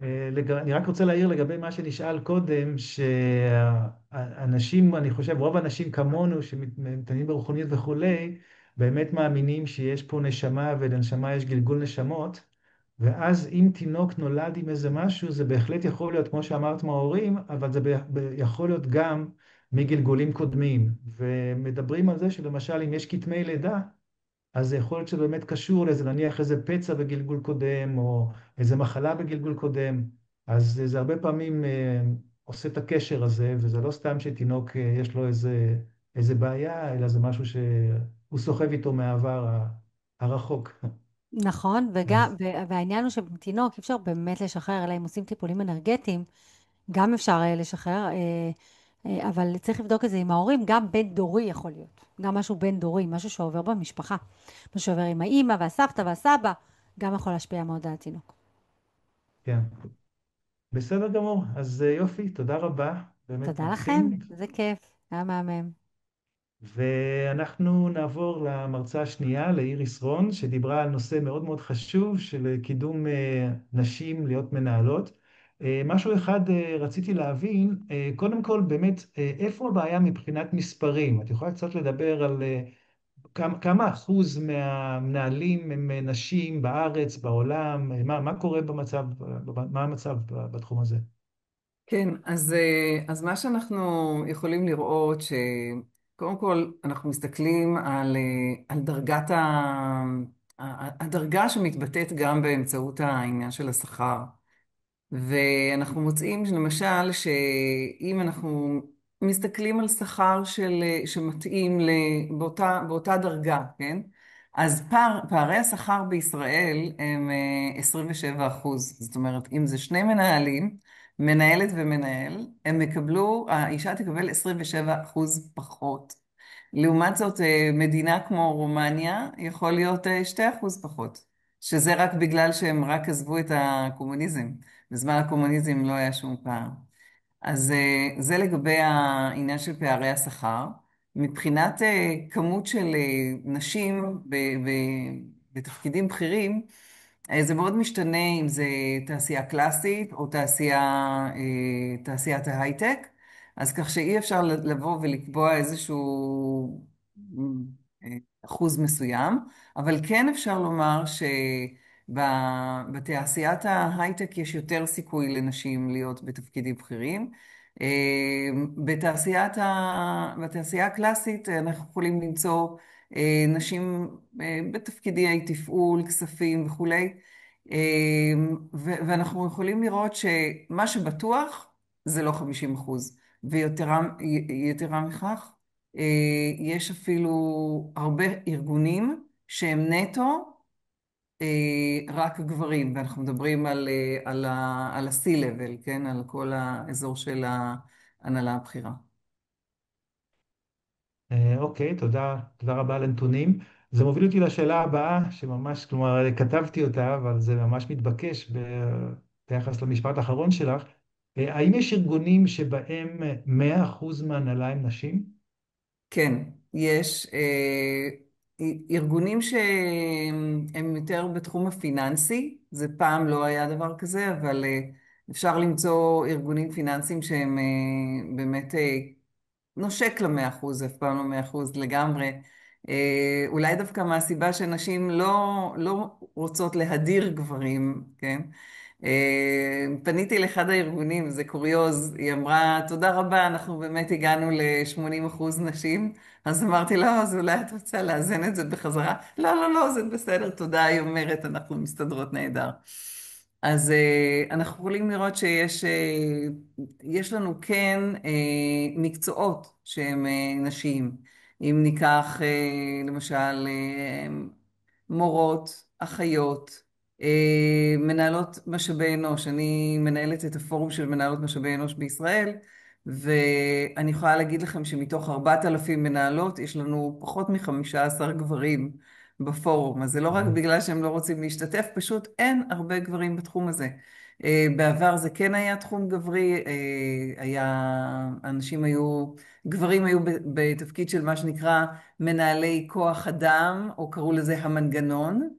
אני רק רוצה להעיר לגבי מה שנשאל קודם, שאנשים, אני חושב, רוב האנשים כמונו, שמתעניינים ברוחניות וכולי, באמת מאמינים שיש פה נשמה, ולנשמה יש גלגול נשמות, ואז אם תינוק נולד עם איזה משהו, זה בהחלט יכול להיות, כמו שאמרת מההורים, אבל זה יכול להיות גם מגלגולים קודמים. ומדברים על זה שלמשל, אם יש כתמי לידה, אז זה יכול להיות שזה באמת קשור לזה, נניח איזה פצע בגלגול קודם, או איזה מחלה בגלגול קודם. אז זה הרבה פעמים עושה את הקשר הזה, וזה לא סתם שתינוק יש לו איזה בעיה, אלא זה משהו שהוא סוחב איתו מהעבר הרחוק. נכון, אז והעניין הוא שבתינוק אי אפשר באמת לשחרר, אלא אם עושים טיפולים אנרגטיים, גם אפשר לשחרר, אבל צריך לבדוק את זה עם ההורים, גם בין דורי יכול להיות. גם משהו בין דורי, משהו שעובר במשפחה. משהו שעובר עם האימא והסבתא והסבא, גם יכול להשפיע מאוד על התינוק. כן, בסדר גמור. אז יופי, תודה רבה, באמת תודה לכם, מקסים. זה כיף, היה מהמם. ואנחנו נעבור למרצה השנייה, לאיריס רון, שדיברה על נושא מאוד מאוד חשוב של קידום נשים להיות מנהלות. משהו אחד רציתי להבין, קודם כל באמת, איפה הבעיה מבחינת מספרים? את יכולה קצת לדבר על כמה אחוז מהמנהלים הם נשים בארץ, בעולם, מה קורה במצב, מה המצב בתחום הזה? כן, אז מה שאנחנו יכולים לראות, שקודם כל אנחנו מסתכלים על הדרגה שמתבטאת גם באמצעות העניין של השכר. ואנחנו מוצאים למשל שאם אנחנו מסתכלים על שכר שמתאים באותה דרגה, כן? אז פערי השכר בישראל הם 27%. זאת אומרת, אם זה שני מנהלים, מנהלת ומנהל, האישה תקבל 27% פחות. לעומת זאת, מדינה כמו רומניה יכול להיות 2% פחות, שזה רק בגלל שהם רק עזבו את הקומוניזם. בזמן הקומוניזם לא היה שום פער. אז זה לגבי העניין של פערי השכר. מבחינת כמות של נשים בתפקידים בכירים, זה מאוד משתנה אם זה תעשייה קלאסית או תעשיית ההייטק, אז כך שאי אפשר לבוא ולקבוע איזשהו אחוז מסוים, אבל כן אפשר לומר שבתעשיית ההייטק יש יותר סיכוי לנשים להיות בתפקידים בכירים. בתעשייה הקלאסית אנחנו יכולים למצוא נשים בתפקידי תפעול, כספים וכולי. ואנחנו יכולים לראות שמה שבטוח זה לא 50%. ויתרה מכך, יש אפילו הרבה ארגונים שהם נטו רק גברים, ואנחנו מדברים על ה-C-Level, כן? על כל האזור של ההנהלה הבכירה. אוקיי, תודה רבה על הנתונים. זה מוביל אותי לשאלה הבאה, שממש, כלומר, כתבתי אותה, אבל זה ממש מתבקש ביחס למשפט האחרון שלך. האם יש ארגונים שבהם 100% מההנהלה הם נשים? כן, יש ארגונים שהם יותר בתחום הפיננסי, זה פעם לא היה דבר כזה, אבל אפשר למצוא ארגונים פיננסיים שהם באמת נושק ל100%, אף פעם לא 100% לגמרי. אולי דווקא מהסיבה שנשים לא רוצות להדיר גברים, כן? פניתי לאחד הארגונים, זה קוריוז, היא אמרה, תודה רבה, אנחנו באמת הגענו ל-80% נשים. אז אמרתי לה, אז אולי את רוצה לאזן את זה בחזרה? לא, לא, לא, זה בסדר, תודה, היא אומרת, אנחנו מסתדרות נהדר. אז אנחנו יכולים לראות יש לנו כן מקצועות שהם נשיים. אם ניקח למשל מורות, אחיות, מנהלות משאבי אנוש. אני מנהלת את הפורום של מנהלות משאבי אנוש בישראל, ואני יכולה להגיד לכם שמתוך 4,000 מנהלות יש לנו פחות מ-15 גברים בפורום. אז זה לא רק בגלל שהם לא רוצים להשתתף, פשוט אין הרבה גברים בתחום הזה. בעבר זה כן היה תחום גברי, גברים היו בתפקיד של מה שנקרא מנהלי כוח אדם, או קראו לזה המנגנון,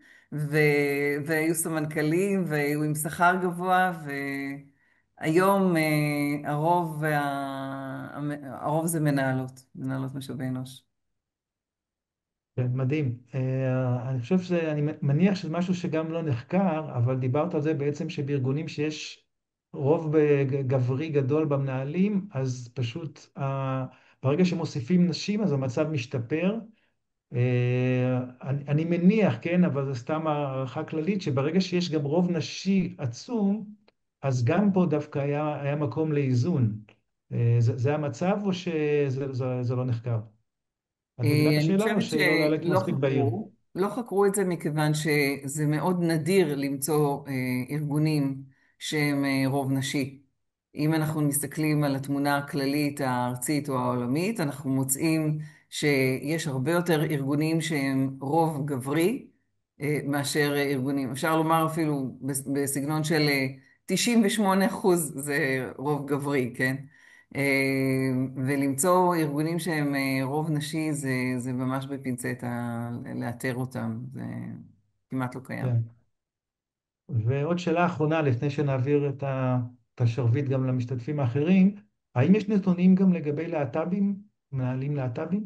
והיו סמנכ"לים והיו עם שכר גבוה, והיום הרוב זה מנהלות משאבי אנוש. כן, מדהים. אני חושב אני מניח שזה משהו שגם לא נחקר, אבל דיברת על זה בעצם שבארגונים שיש רוב גברי גדול במנהלים, אז פשוט ברגע שמוסיפים נשים אז המצב משתפר. אני מניח, כן, אבל זו סתם הערכה כללית, שברגע שיש גם רוב נשי עצום, אז גם פה דווקא היה מקום לאיזון. זה המצב או שזה לא נחקר? את מבינה את אני השאלה או חושבת שלא הייתי שלא מספיק בהיר? חקרו, לא חקרו את זה מכיוון שזה מאוד נדיר למצוא ארגונים שהם רוב נשי. אם אנחנו מסתכלים על התמונה הכללית הארצית או העולמית, אנחנו מוצאים שיש הרבה יותר ארגונים שהם רוב גברי מאשר ארגונים. אפשר לומר אפילו בסגנון של 98% זה רוב גברי, כן? ולמצוא ארגונים שהם רוב נשי זה ממש בפינצטה לאתר אותם, זה כמעט לא קיים. כן. ועוד שאלה אחרונה, לפני שנעביר את השרביט גם למשתתפים האחרים, האם יש נתונים גם לגבי להט"בים, מנהלים להט"בים?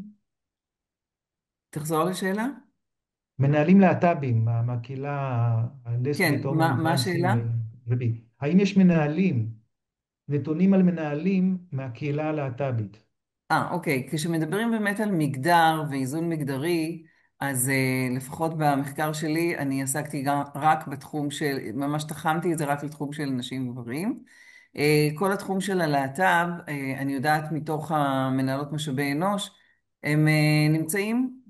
תחזור לשאלה? מנהלים להט"בים מהקהילה כן, הלסבית, הומואית, מה טרנסים השאלה? ובי. האם יש מנהלים, נתונים על מנהלים מהקהילה הלהט"בית? אוקיי. כשמדברים באמת על מגדר ואיזון מגדרי, אז לפחות במחקר שלי אני עסקתי גם רק בתחום ממש תחמתי את זה רק לתחום של נשים וגברים. כל התחום של הלהט"ב, אני יודעת מתוך המנהלות משאבי אנוש, הם נמצאים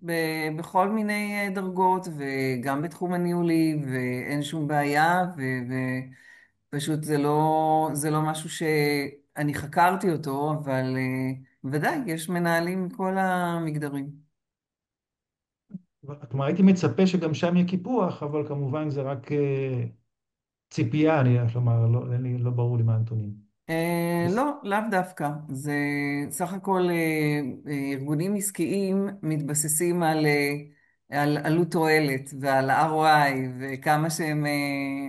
בכל מיני דרגות וגם בתחום הניהולי, ואין שום בעיה, ופשוט זה לא משהו שאני חקרתי אותו, אבל ודאי, יש מנהלים מכל המגדרים. כלומר, הייתי מצפה שגם שם יהיה קיפוח, אבל כמובן זה רק ציפייה, כלומר, לא ברור לי מה הנתונים. לא, לאו דווקא. זה סך הכל ארגונים עסקיים מתבססים על עלות תועלת ועל ROI וכמה שהם,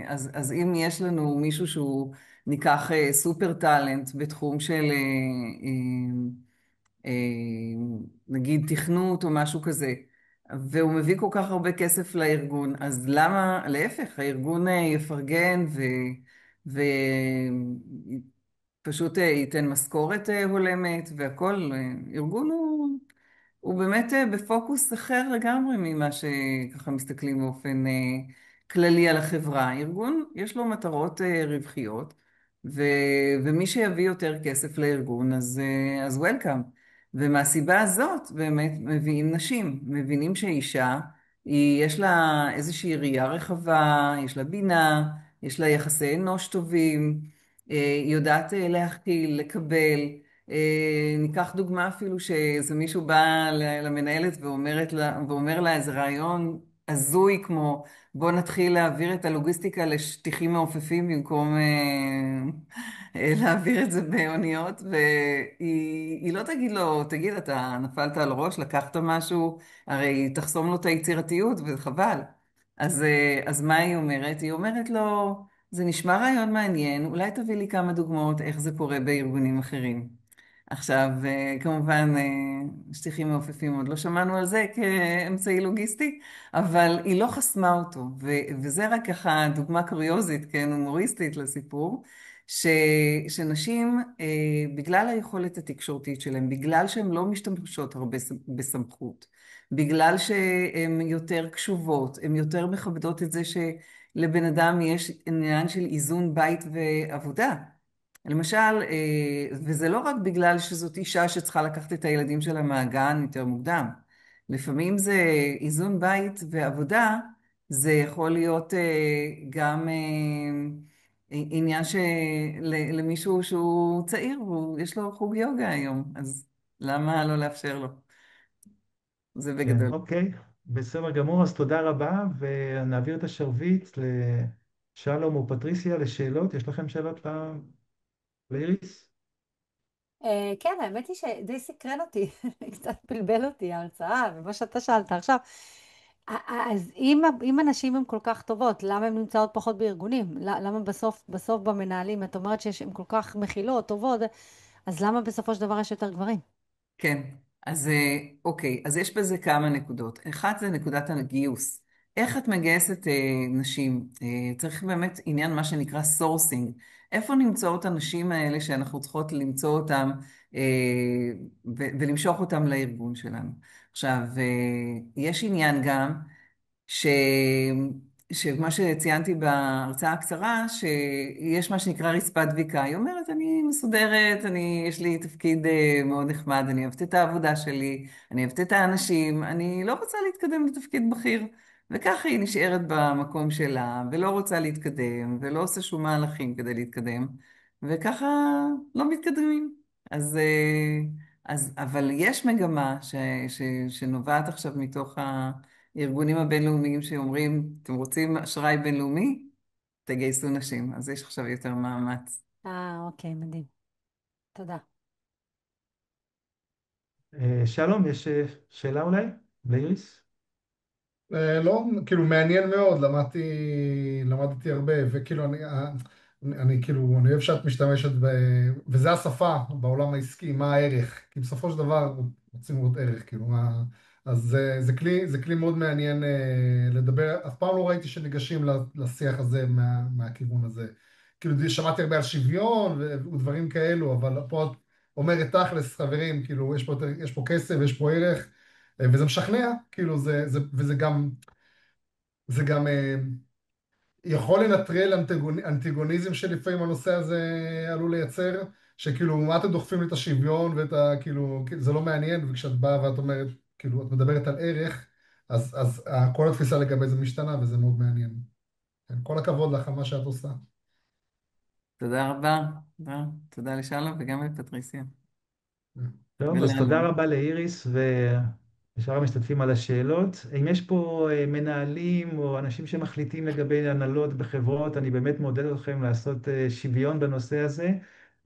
אז אם יש לנו מישהו שהוא ניקח סופר טאלנט בתחום של אה, נגיד תכנות או משהו כזה, והוא מביא כל כך הרבה כסף לארגון, אז למה, להפך, הארגון יפרגן ופשוט ייתן משכורת הולמת והכל. ארגון הוא באמת בפוקוס אחר לגמרי ממה שככה מסתכלים באופן כללי על החברה. ארגון, יש לו מטרות רווחיות, ו, ומי שיביא יותר כסף לארגון, אז וולקאם. ומהסיבה הזאת באמת מביאים נשים, מבינים שאישה, יש לה איזושהי ראייה רחבה, יש לה בינה, יש לה יחסי אנוש טובים, היא יודעת להכיל, לקבל. ניקח דוגמה אפילו שאיזה מישהו בא למנהלת ואומר לה איזה רעיון הזוי כמו בוא נתחיל להעביר את הלוגיסטיקה לשטיחים מעופפים במקום להעביר את זה באוניות, והיא לא תגיד לו, תגיד, אתה נפלת על הראש, לקחת משהו, הרי היא תחסום לו את היצירתיות וחבל. אז מה היא אומרת? היא אומרת לו, זה נשמע רעיון מעניין, אולי תביא לי כמה דוגמאות איך זה קורה בארגונים אחרים. עכשיו, כמובן, שטיחים מעופפים עוד לא שמענו על זה כאמצעי לוגיסטי, אבל היא לא חסמה אותו, וזה רק ככה דוגמה קוריוזית, כן, הומוריסטית לסיפור, ש, שנשים, בגלל היכולת התקשורתית שלהן, בגלל שהן לא משתמשות הרבה בסמכות, בגלל שהן יותר קשובות, הן יותר מכבדות את זה שלבן אדם יש עניין של איזון בית ועבודה. למשל, וזה לא רק בגלל שזאת אישה שצריכה לקחת את הילדים שלה מהגן יותר מוקדם. לפעמים זה איזון בית ועבודה, זה יכול להיות גם עניין למישהו שהוא צעיר ויש לו חוג יוגה היום, אז למה לא לאפשר לו? זה כן, בגדול. אוקיי, בסדר גמור, אז תודה רבה, ונעביר את השרביט לשלום או פטריסיה לשאלות. יש לכם שאלות לאיריס? כן, האמת היא שדי סקרן אותי, קצת בלבל אותי ההרצאה ומה שאתה שאלת עכשיו. אז אם הנשים הן כל כך טובות, למה הן נמצאות פחות בארגונים? למה בסוף במנהלים, את אומרת שהן כל כך מכילות, טובות, אז למה בסופו של דבר יש יותר גברים? כן, אז אוקיי, אז יש בזה כמה נקודות. אחת זה נקודת הגיוס. איך את מגייסת נשים? צריך באמת עניין מה שנקרא סורסינג. איפה נמצאות הנשים האלה שאנחנו צריכות למצוא אותן אה, ולמשוך אותן לארגון שלנו? עכשיו, יש עניין גם ש... שמה שציינתי בהרצאה הקצרה, שיש מה שנקרא רצפת דביקה. היא אומרת, אני מסודרת, יש לי תפקיד מאוד נחמד, אני אוהבת את העבודה שלי, אני אוהבת את האנשים, אני לא רוצה להתקדם לתפקיד בכיר. וככה היא נשארת במקום שלה, ולא רוצה להתקדם, ולא עושה שום מהלכים כדי להתקדם, וככה לא מתקדמים. אז, אבל יש מגמה שנובעת עכשיו מתוך הארגונים הבינלאומיים שאומרים, אתם רוצים אשראי בינלאומי? תגייסו נשים. אז יש עכשיו יותר מאמץ. אוקיי, מדהים. תודה. שלום, יש שאלה אולי לאיריס? לא, כאילו מעניין מאוד, למדתי הרבה, וכאילו אני כאילו, אני אוהב שאת משתמשת וזה השפה בעולם העסקי, מה הערך, כי בסופו של דבר רוצים לראות ערך, כאילו, אז זה כלי מאוד מעניין לדבר, אף פעם לא ראיתי שניגשים לשיח הזה מהכיוון הזה. כאילו, שמעתי הרבה על שוויון ודברים כאלו, אבל פה את אומרת תכלס, חברים, כאילו, יש פה כסף, יש פה ערך. וזה משכנע, כאילו זה גם יכול לנטרל אנטגוניזם שלפעמים הנושא הזה עלול לייצר, שכאילו מה אתם דוחפים לי את השוויון ואת כאילו, זה לא מעניין, וכשאת באה ואת אומרת, כאילו את מדברת על ערך, אז כל התפיסה לגבי זה משתנה וזה מאוד מעניין. כן, כל הכבוד לך על מה שאת עושה. תודה רבה. תודה לשלום וגם לפטריסיה. טוב, אז תודה ולאלון. רבה לאיריס ושאר המשתתפים על השאלות. אם יש פה מנהלים או אנשים שמחליטים לגבי הנהלות בחברות, אני באמת מעודד אתכם לעשות שוויון בנושא הזה.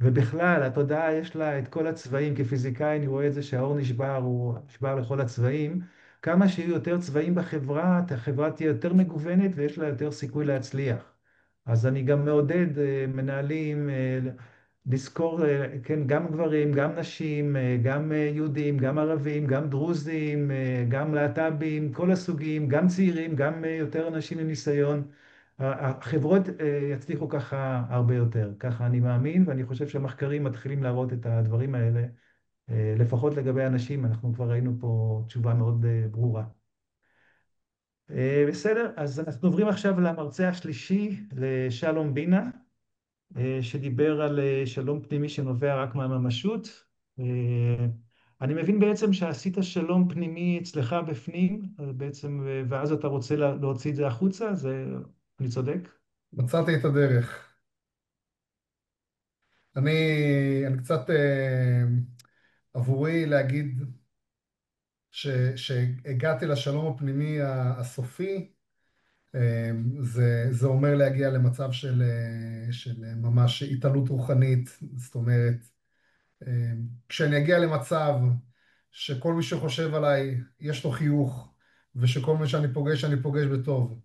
ובכלל, התודעה יש לה את כל הצבעים. כפיזיקאי אני רואה את זה שהאור נשבר, הוא נשבר לכל הצבעים. כמה שיהיו יותר צבעים בחברה, החברה תהיה יותר מגוונת ויש לה יותר סיכוי להצליח. אז אני גם מעודד מנהלים לזכור, כן, גם גברים, גם נשים, גם יהודים, גם ערבים, גם דרוזים, גם להט"בים, כל הסוגים, גם צעירים, גם יותר אנשים עם ניסיון. החברות יצליחו ככה הרבה יותר, ככה אני מאמין, ואני חושב שהמחקרים מתחילים להראות את הדברים האלה לפחות לגבי אנשים, אנחנו כבר ראינו פה תשובה מאוד ברורה. בסדר, אז אנחנו עוברים עכשיו למרצה השלישי, לשלום בינה, שדיבר על שלום פנימי שנובע רק מהממשות. אה, אני מבין בעצם שעשית שלום פנימי אצלך בפנים, בעצם, ואז אתה רוצה להוציא את זה החוצה, אני צודק? מצאתי את הדרך. אני, אני קצת, עבורי להגיד שהגעתי לשלום הפנימי הסופי, זה אומר להגיע למצב של ממש התעלות רוחנית. זאת אומרת, כשאני אגיע למצב שכל מי שחושב עליי יש לו חיוך, ושכל מי שאני פוגש, אני פוגש בטוב,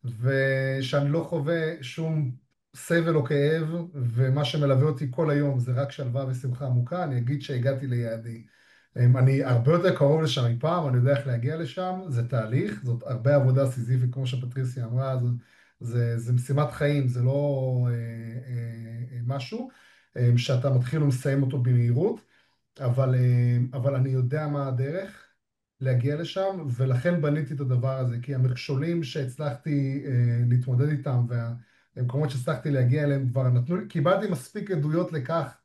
ושאני לא חווה שום סבל או כאב, ומה שמלווה אותי כל היום זה רק שלווה ושמחה עמוקה, אני אגיד שהגעתי ליעדי. אני הרבה יותר קרוב לשם מפעם, אני יודע איך להגיע לשם, זה תהליך, זאת הרבה עבודה סיזיפית, כמו שפטריסיה אמרה, זה משימת חיים, זה לא משהו שאתה מתחיל ומסיים אותו במהירות, אבל אני יודע מה הדרך להגיע לשם, ולכן בניתי את הדבר הזה, כי המכשולים שהצלחתי להתמודד איתם, והמקומות שהצלחתי להגיע אליהם כבר נתנו לי, קיבלתי מספיק עדויות לכך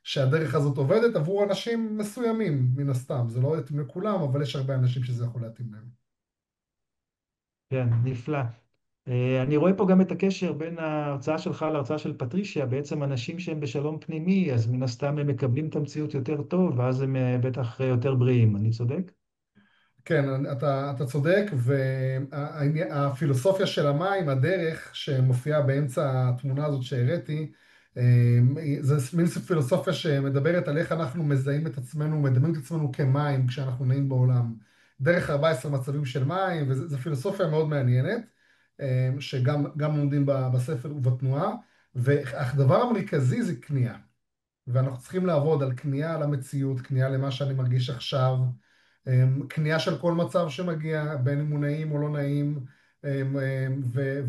שהדרך הזאת עובדת עבור אנשים מסוימים, מן הסתם. זה לא יתאים לכולם, אבל יש הרבה אנשים שזה יכול להתאים להם. כן, נפלא. אני רואה פה גם את הקשר בין ההרצאה שלך להרצאה של פטרישיה, בעצם אנשים שהם בשלום פנימי, אז מן הסתם הם מקבלים את המציאות יותר טוב, ואז הם בטח יותר בריאים, אני צודק? כן, אתה צודק, והפילוסופיה של המים, הדרך שמופיעה באמצע התמונה הזאת שהראיתי, זה מין פילוסופיה שמדברת על איך אנחנו מזהים את עצמנו, מדמים את עצמנו כמים כשאנחנו נעים בעולם. דרך 14 מצבים של מים, וזו פילוסופיה מאוד מעניינת, שגם לומדים בספר ובתנועה, והדבר המרכזי זה כניעה. ואנחנו צריכים לעבוד על כניעה למציאות, כניעה למה שאני מרגיש עכשיו, כניעה של כל מצב שמגיע, בין אם הוא נעים או לא נעים,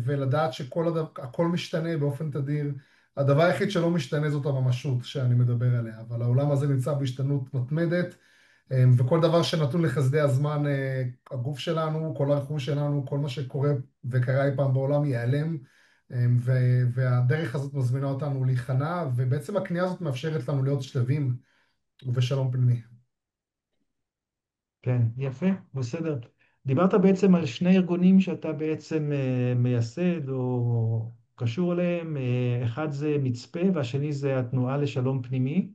ולדעת שהכל משתנה באופן תדיר. הדבר היחיד שלא משתנה זאת הממשות שאני מדבר עליה, אבל העולם הזה נמצא בהשתנות מתמדת, וכל דבר שנתון לחסדי הזמן, הגוף שלנו, כל הרכוש שלנו, כל מה שקורה וקרה אי פעם בעולם ייעלם, והדרך הזאת מזמינה אותנו להיכנע, ובעצם הכניעה הזאת מאפשרת לנו להיות שלווים ובשלום פנימי. כן, יפה, בסדר. דיברת בעצם על שני ארגונים שאתה בעצם מייסד או קשור אליהם, אחד זה מצפה והשני זה התנועה לשלום פנימי.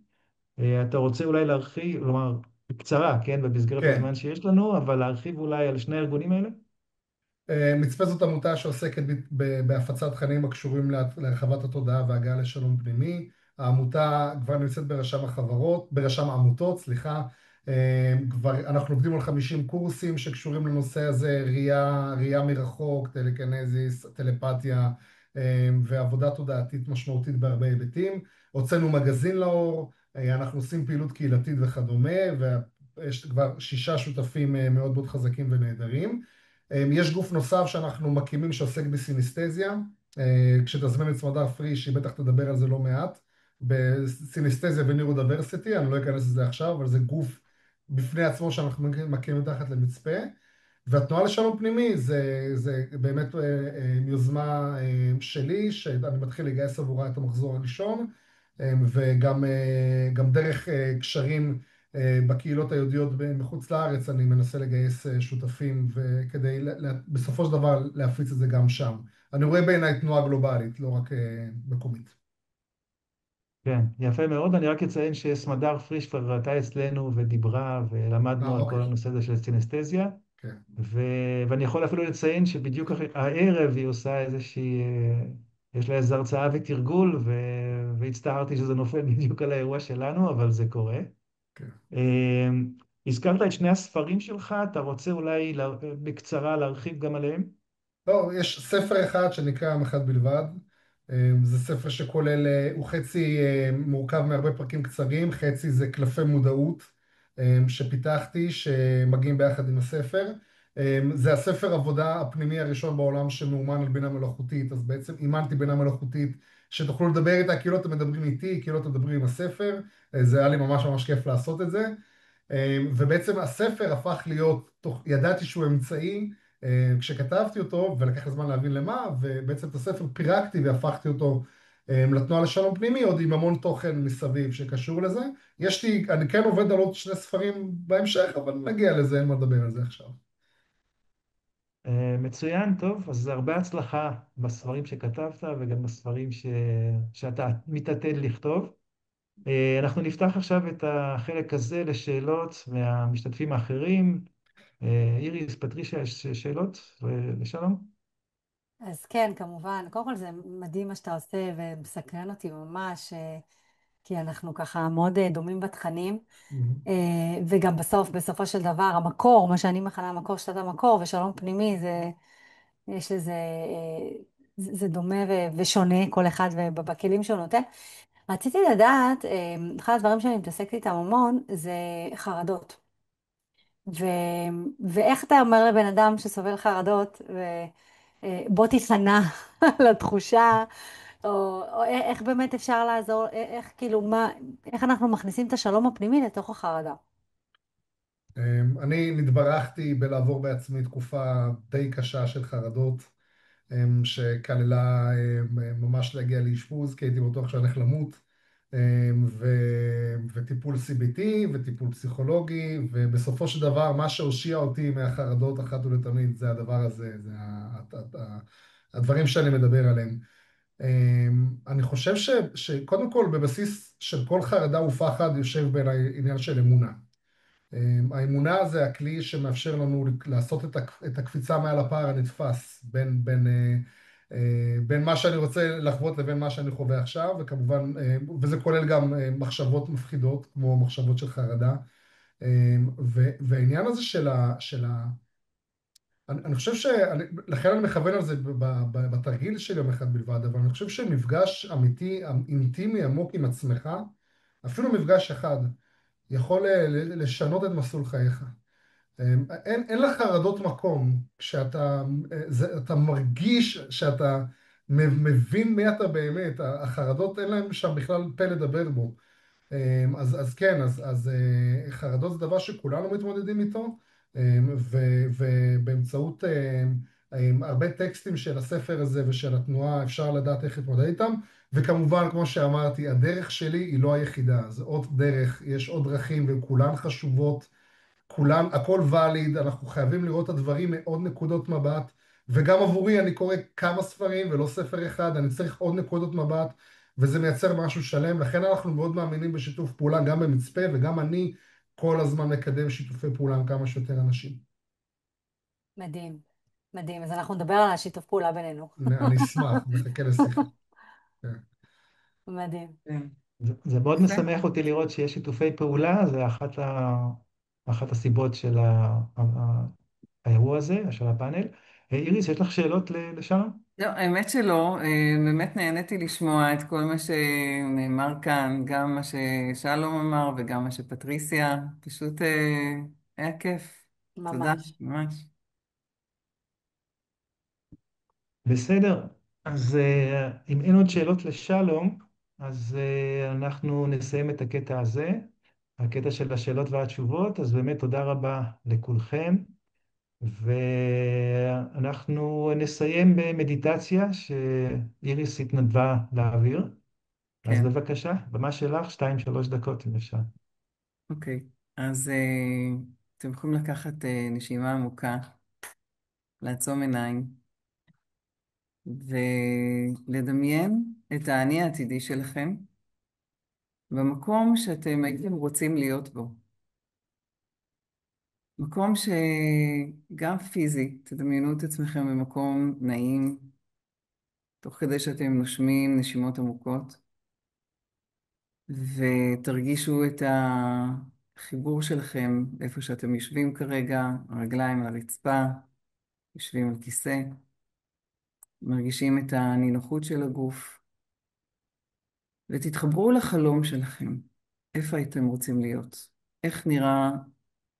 אתה רוצה אולי להרחיב, כלומר, בקצרה, כן, במסגרת כן. הזמן שיש לנו, אבל להרחיב אולי על שני הארגונים האלה? מצפה זאת עמותה שעוסקת בהפצת תכנים הקשורים להרחבת התודעה והגעה לשלום פנימי. העמותה כבר נמצאת ברשם העמותות, סליחה. אנחנו עובדים על 50 קורסים שקשורים לנושא הזה, ראייה מרחוק, טלקינזיס, טלפתיה, ועבודה תודעתית משמעותית בהרבה היבטים. הוצאנו מגזין לאור, אנחנו עושים פעילות קהילתית וכדומה, ויש כבר 6 שותפים מאוד מאוד חזקים ונהדרים. יש גוף נוסף שאנחנו מקימים שעוסק בסינסתזיה, כשתזמין את סמדר פריש, היא בטח תדבר על זה לא מעט, בסינסתזיה וניורודברסיטי, אני לא אכנס לזה עכשיו, אבל זה גוף בפני עצמו שאנחנו מקימים תחת למצפה. והתנועה לשלום פנימי זה באמת יוזמה שלי, שאני מתחיל לגייס עבורה את המחזור הראשון, וגם דרך קשרים בקהילות היהודיות מחוץ לארץ, אני מנסה לגייס שותפים, וכדי בסופו של דבר להפיץ את זה גם שם. אני רואה בעיניי תנועה גלובלית, לא רק מקומית. כן, יפה מאוד. אני רק אציין שסמדר פריש כבר ראתה אצלנו ודיברה ולמדנו על כל אוקיי, הנושא הזה של סינסתזיה. כן, ואני יכול אפילו לציין שבדיוק הערב היא עושה איזושהי, יש לה איזו הרצאה ותרגול, והצטערתי שזה נופל בדיוק על האירוע שלנו, אבל זה קורה. כן. אה, הזכרת את שני הספרים שלך, אתה רוצה אולי בקצרה להרחיב גם עליהם? לא, יש ספר אחד שנקרא עם אחד בלבד. זה ספר שכולל, הוא חצי מורכב מהרבה פרקים קצרים, חצי זה קלפי מודעות שפיתחתי, שמגיעים ביחד עם הספר. זה הספר עבודה הפנימי הראשון בעולם שמאומן על בינה מלאכותית, אז בעצם אימנתי בינה מלאכותית שתוכלו לדבר איתה כאילו אתם מדברים איתי, כאילו אתם מדברים עם הספר, זה היה לי ממש ממש כיף לעשות את זה. ובעצם הספר הפך להיות, ידעתי שהוא אמצעי כשכתבתי אותו, ולקח לי זמן להבין למה, ובעצם את הספר פירקתי והפכתי אותו לתנועה לשלום פנימי, עוד עם המון תוכן מסביב שקשור לזה. אני כן עובד על עוד 2 ספרים בהמשך, אבל נגיע לזה, אין מה לדבר על זה עכשיו. מצוין, טוב, אז הרבה הצלחה בספרים שכתבת וגם בספרים שאתה מתעתד לכתוב. אנחנו נפתח עכשיו את החלק הזה לשאלות מהמשתתפים האחרים. איריס, פטרישיה, יש שאלות לשלום? אז כן, כמובן. קודם כל זה מדהים מה שאתה עושה ומסקרן אותי ממש, כי אנחנו ככה מאוד דומים בתכנים. וגם בסופו של דבר, המקור, מה שאני מכנה המקור, שיטת המקור ושלום פנימי, יש לזה, זה דומה ושונה, כל אחד בכלים שהוא נותן. רציתי לדעת, אחד הדברים שאני מתעסקת איתם המון, זה חרדות. ו, ואיך אתה אומר לבן אדם שסובל חרדות, בוא תיכנע לתחושה, או איך באמת אפשר לעזור, איך כאילו איך אנחנו מכניסים את השלום הפנימי לתוך החרדה. אני נתברכתי בלעבור בעצמי תקופה די קשה של חרדות, שכללה ממש להגיע לאשפוז, כי הייתי בטוח שאני הולך למות, וטיפול CBT וטיפול פסיכולוגי, ובסופו של דבר מה שהושיע אותי מהחרדות אחת ולתמיד זה הדבר הזה, זה הדברים שאני מדבר עליהם. אני חושב שקודם כל בבסיס של כל חרדה ופחד יושב בעיניי עניין של אמונה. האמונה זה הכלי שמאפשר לנו לעשות את הקפיצה מעל הפער הנתפס בין מה שאני רוצה לחוות לבין מה שאני חווה עכשיו, וכמובן, וזה כולל גם מחשבות מפחידות, כמו מחשבות של חרדה. והעניין הזה אני חושב לכן אני מכוון על זה בתרגיל של יום אחד בלבד, אבל אני חושב שמפגש אמיתי, אינטימי, עמוק עם עצמך, אפילו מפגש אחד, יכול לשנות את מסלול חייך. אין לך חרדות מקום, אתה מרגיש שאתה מבין מי אתה באמת, החרדות אין להם שם בכלל פה לדבר בו. אז כן, חרדות זה דבר שכולנו מתמודדים איתו, ובאמצעות הרבה טקסטים של הספר הזה ושל התנועה אפשר לדעת איך להתמודד איתם, וכמובן, כמו שאמרתי, הדרך שלי היא לא היחידה, זה עוד דרך, יש עוד דרכים וכולן חשובות. הכל ואליד, אנחנו חייבים לראות את הדברים מעוד נקודות מבט, וגם עבורי אני קורא כמה ספרים ולא ספר אחד, אני צריך עוד נקודות מבט, וזה מייצר משהו שלם, לכן אנחנו מאוד מאמינים בשיתוף פעולה, גם במצפה, וגם אני כל הזמן מקדם שיתופי פעולה עם כמה שיותר אנשים. מדהים, מדהים. אז אנחנו נדבר על השיתוף פעולה בינינו. אני אשמח, מחכה לשיחה. כן. מדהים. כן. זה מאוד יפה. משמח אותי לראות שיש שיתופי פעולה, זה אחת הסיבות של האירוע הזה, של הפאנל. איריס, יש לך שאלות לשלום? לא, האמת שלא, באמת נהניתי לשמוע את כל מה שנאמר כאן, גם מה ששלום אמר וגם מה שפטריסיה, פשוט היה כיף. תודה, ממש. ממש. בסדר, אז אם אין עוד שאלות לשלום, אז אנחנו נסיים את הקטע הזה, הקטע של השאלות והתשובות, אז באמת תודה רבה לכולכם, ואנחנו נסיים במדיטציה שאיריס התנדבה להעביר, אז כן, בבקשה, במה שלך, 2-3 דקות אם אפשר. אוקיי. אז אתם יכולים לקחת נשימה עמוקה, לעצום עיניים, ולדמיין את האני העתידי שלכם במקום שאתם הייתם רוצים להיות בו. מקום שגם פיזית, תדמיינו את עצמכם במקום נעים, תוך כדי שאתם נושמים נשימות עמוקות, ותרגישו את החיבור שלכם איפה שאתם יושבים כרגע, הרגליים על הרצפה, יושבים על כיסא, מרגישים את הנינוחות של הגוף, ותתחברו לחלום שלכם, איפה הייתם רוצים להיות, איך נראה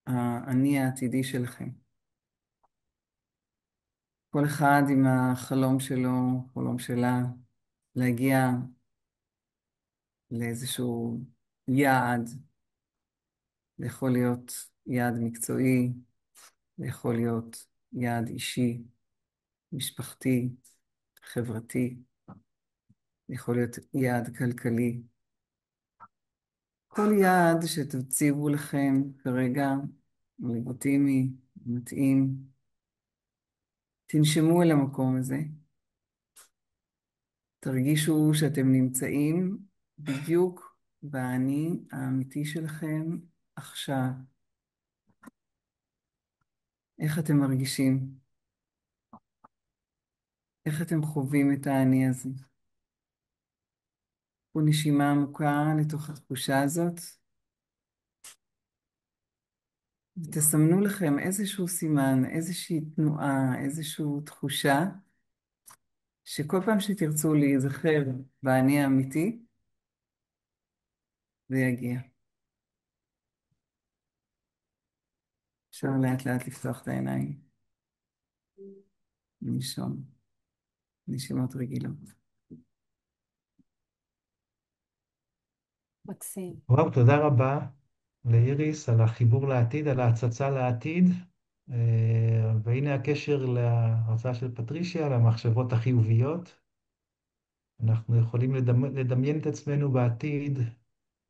האני העתידי שלכם. כל אחד עם החלום שלו, חלום שלה, להגיע לאיזשהו יעד. זה יכול להיות יעד מקצועי, זה יכול להיות יעד אישי, משפחתי, חברתי, זה יכול להיות יעד כלכלי. כל יעד שתציבו לכם כרגע, לגיטימי, מתאים, תנשמו אל המקום הזה, תרגישו שאתם נמצאים בדיוק באני האמיתי שלכם עכשיו. איך אתם מרגישים? איך אתם חווים את האני הזה? קחו נשימה עמוקה לתוך התחושה הזאת, ותסמנו לכם איזשהו סימן, איזושהי תנועה, איזושהי תחושה, שכל פעם שתרצו להיזכר באני האמיתי, זה יגיע. אפשר לאט לאט לפתוח את העיניים, לישון, נשימות רגילות. מקסים. וואו, תודה רבה לאיריס על החיבור לעתיד, על ההצצה לעתיד. והנה הקשר להרצאה של פטרישיה, למחשבות החיוביות. אנחנו יכולים לדמיין את עצמנו בעתיד,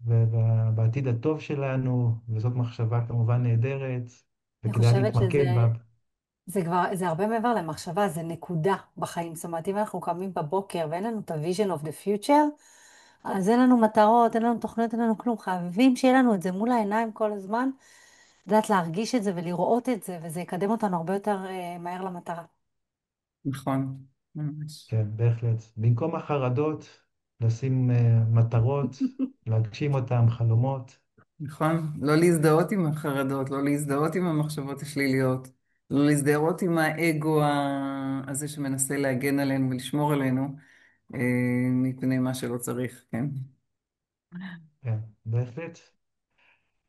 ובעתיד הטוב שלנו, וזאת מחשבה כמובן נהדרת, אני וכדאי חושבת שזה להתמקד בה. זה כבר, זה הרבה מעבר למחשבה, זה נקודה בחיים. זאת אומרת, אם אנחנו קמים בבוקר ואין לנו את ה-vision of the future, אז אין לנו מטרות, אין לנו תוכניות, אין לנו כלום. חייבים שיהיה לנו את זה מול העיניים כל הזמן, לדעת להרגיש את זה ולראות את זה, וזה יקדם אותנו הרבה יותר מהר למטרה. נכון, ממש. כן, בהחלט. במקום החרדות, לשים מטרות, להגשים אותן, חלומות. נכון, לא להזדהות עם החרדות, לא להזדהות עם המחשבות השליליות, לא להזדהות עם האגו הזה שמנסה להגן עלינו ולשמור עלינו מפני מה שלא צריך, כן? כן, בהחלט.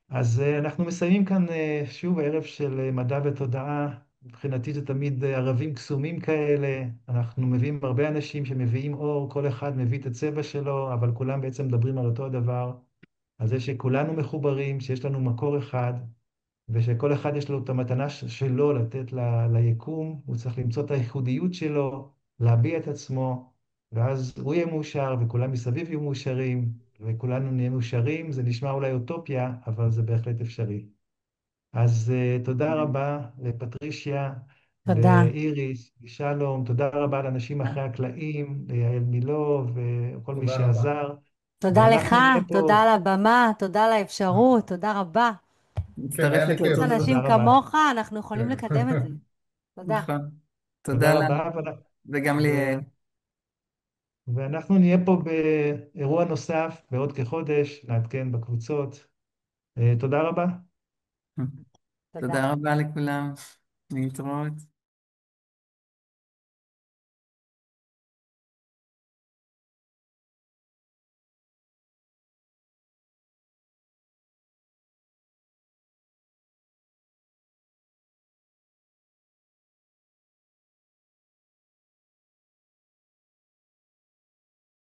אז אנחנו מסיימים כאן שוב ערב של מדע ותודעה. מבחינתי זה תמיד ערבים קסומים כאלה. אנחנו מביאים הרבה אנשים שמביאים אור, כל אחד מביא את הצבע שלו, אבל כולם בעצם מדברים על אותו הדבר. על זה שכולנו מחוברים, שיש לנו מקור אחד, ושכל אחד יש לו את המתנה שלו לתת ליקום. הוא צריך למצוא את הייחודיות שלו, להביע את עצמו, ואז הוא יהיה מאושר וכולם מסביב יהיו מאושרים, וכולנו נהיה מאושרים. זה נשמע אולי אוטופיה, אבל זה בהחלט אפשרי. אז תודה רבה לפטרישיה, תודה. לאיריס, לשלום, תודה רבה לאנשים אחרי הקלעים, ליעל מילו וכל מי תודה רבה. שעזר. תודה לך, ואנחנו נהיה תודה פה. על הבמה, תודה על האפשרות, תודה רבה. כן, היה לי מצטרפת כיף. יש לתודות. תודה אנשים רבה. כמוך, אנחנו יכולים כן. לקדם את זה. תודה. נכון. תודה תודה לה, רבה, וגם ו... ליעל. ואנחנו נהיה פה באירוע נוסף בעוד כחודש, נעדכן בקבוצות. תודה רבה. תודה. תודה רבה לכולם, להתראות.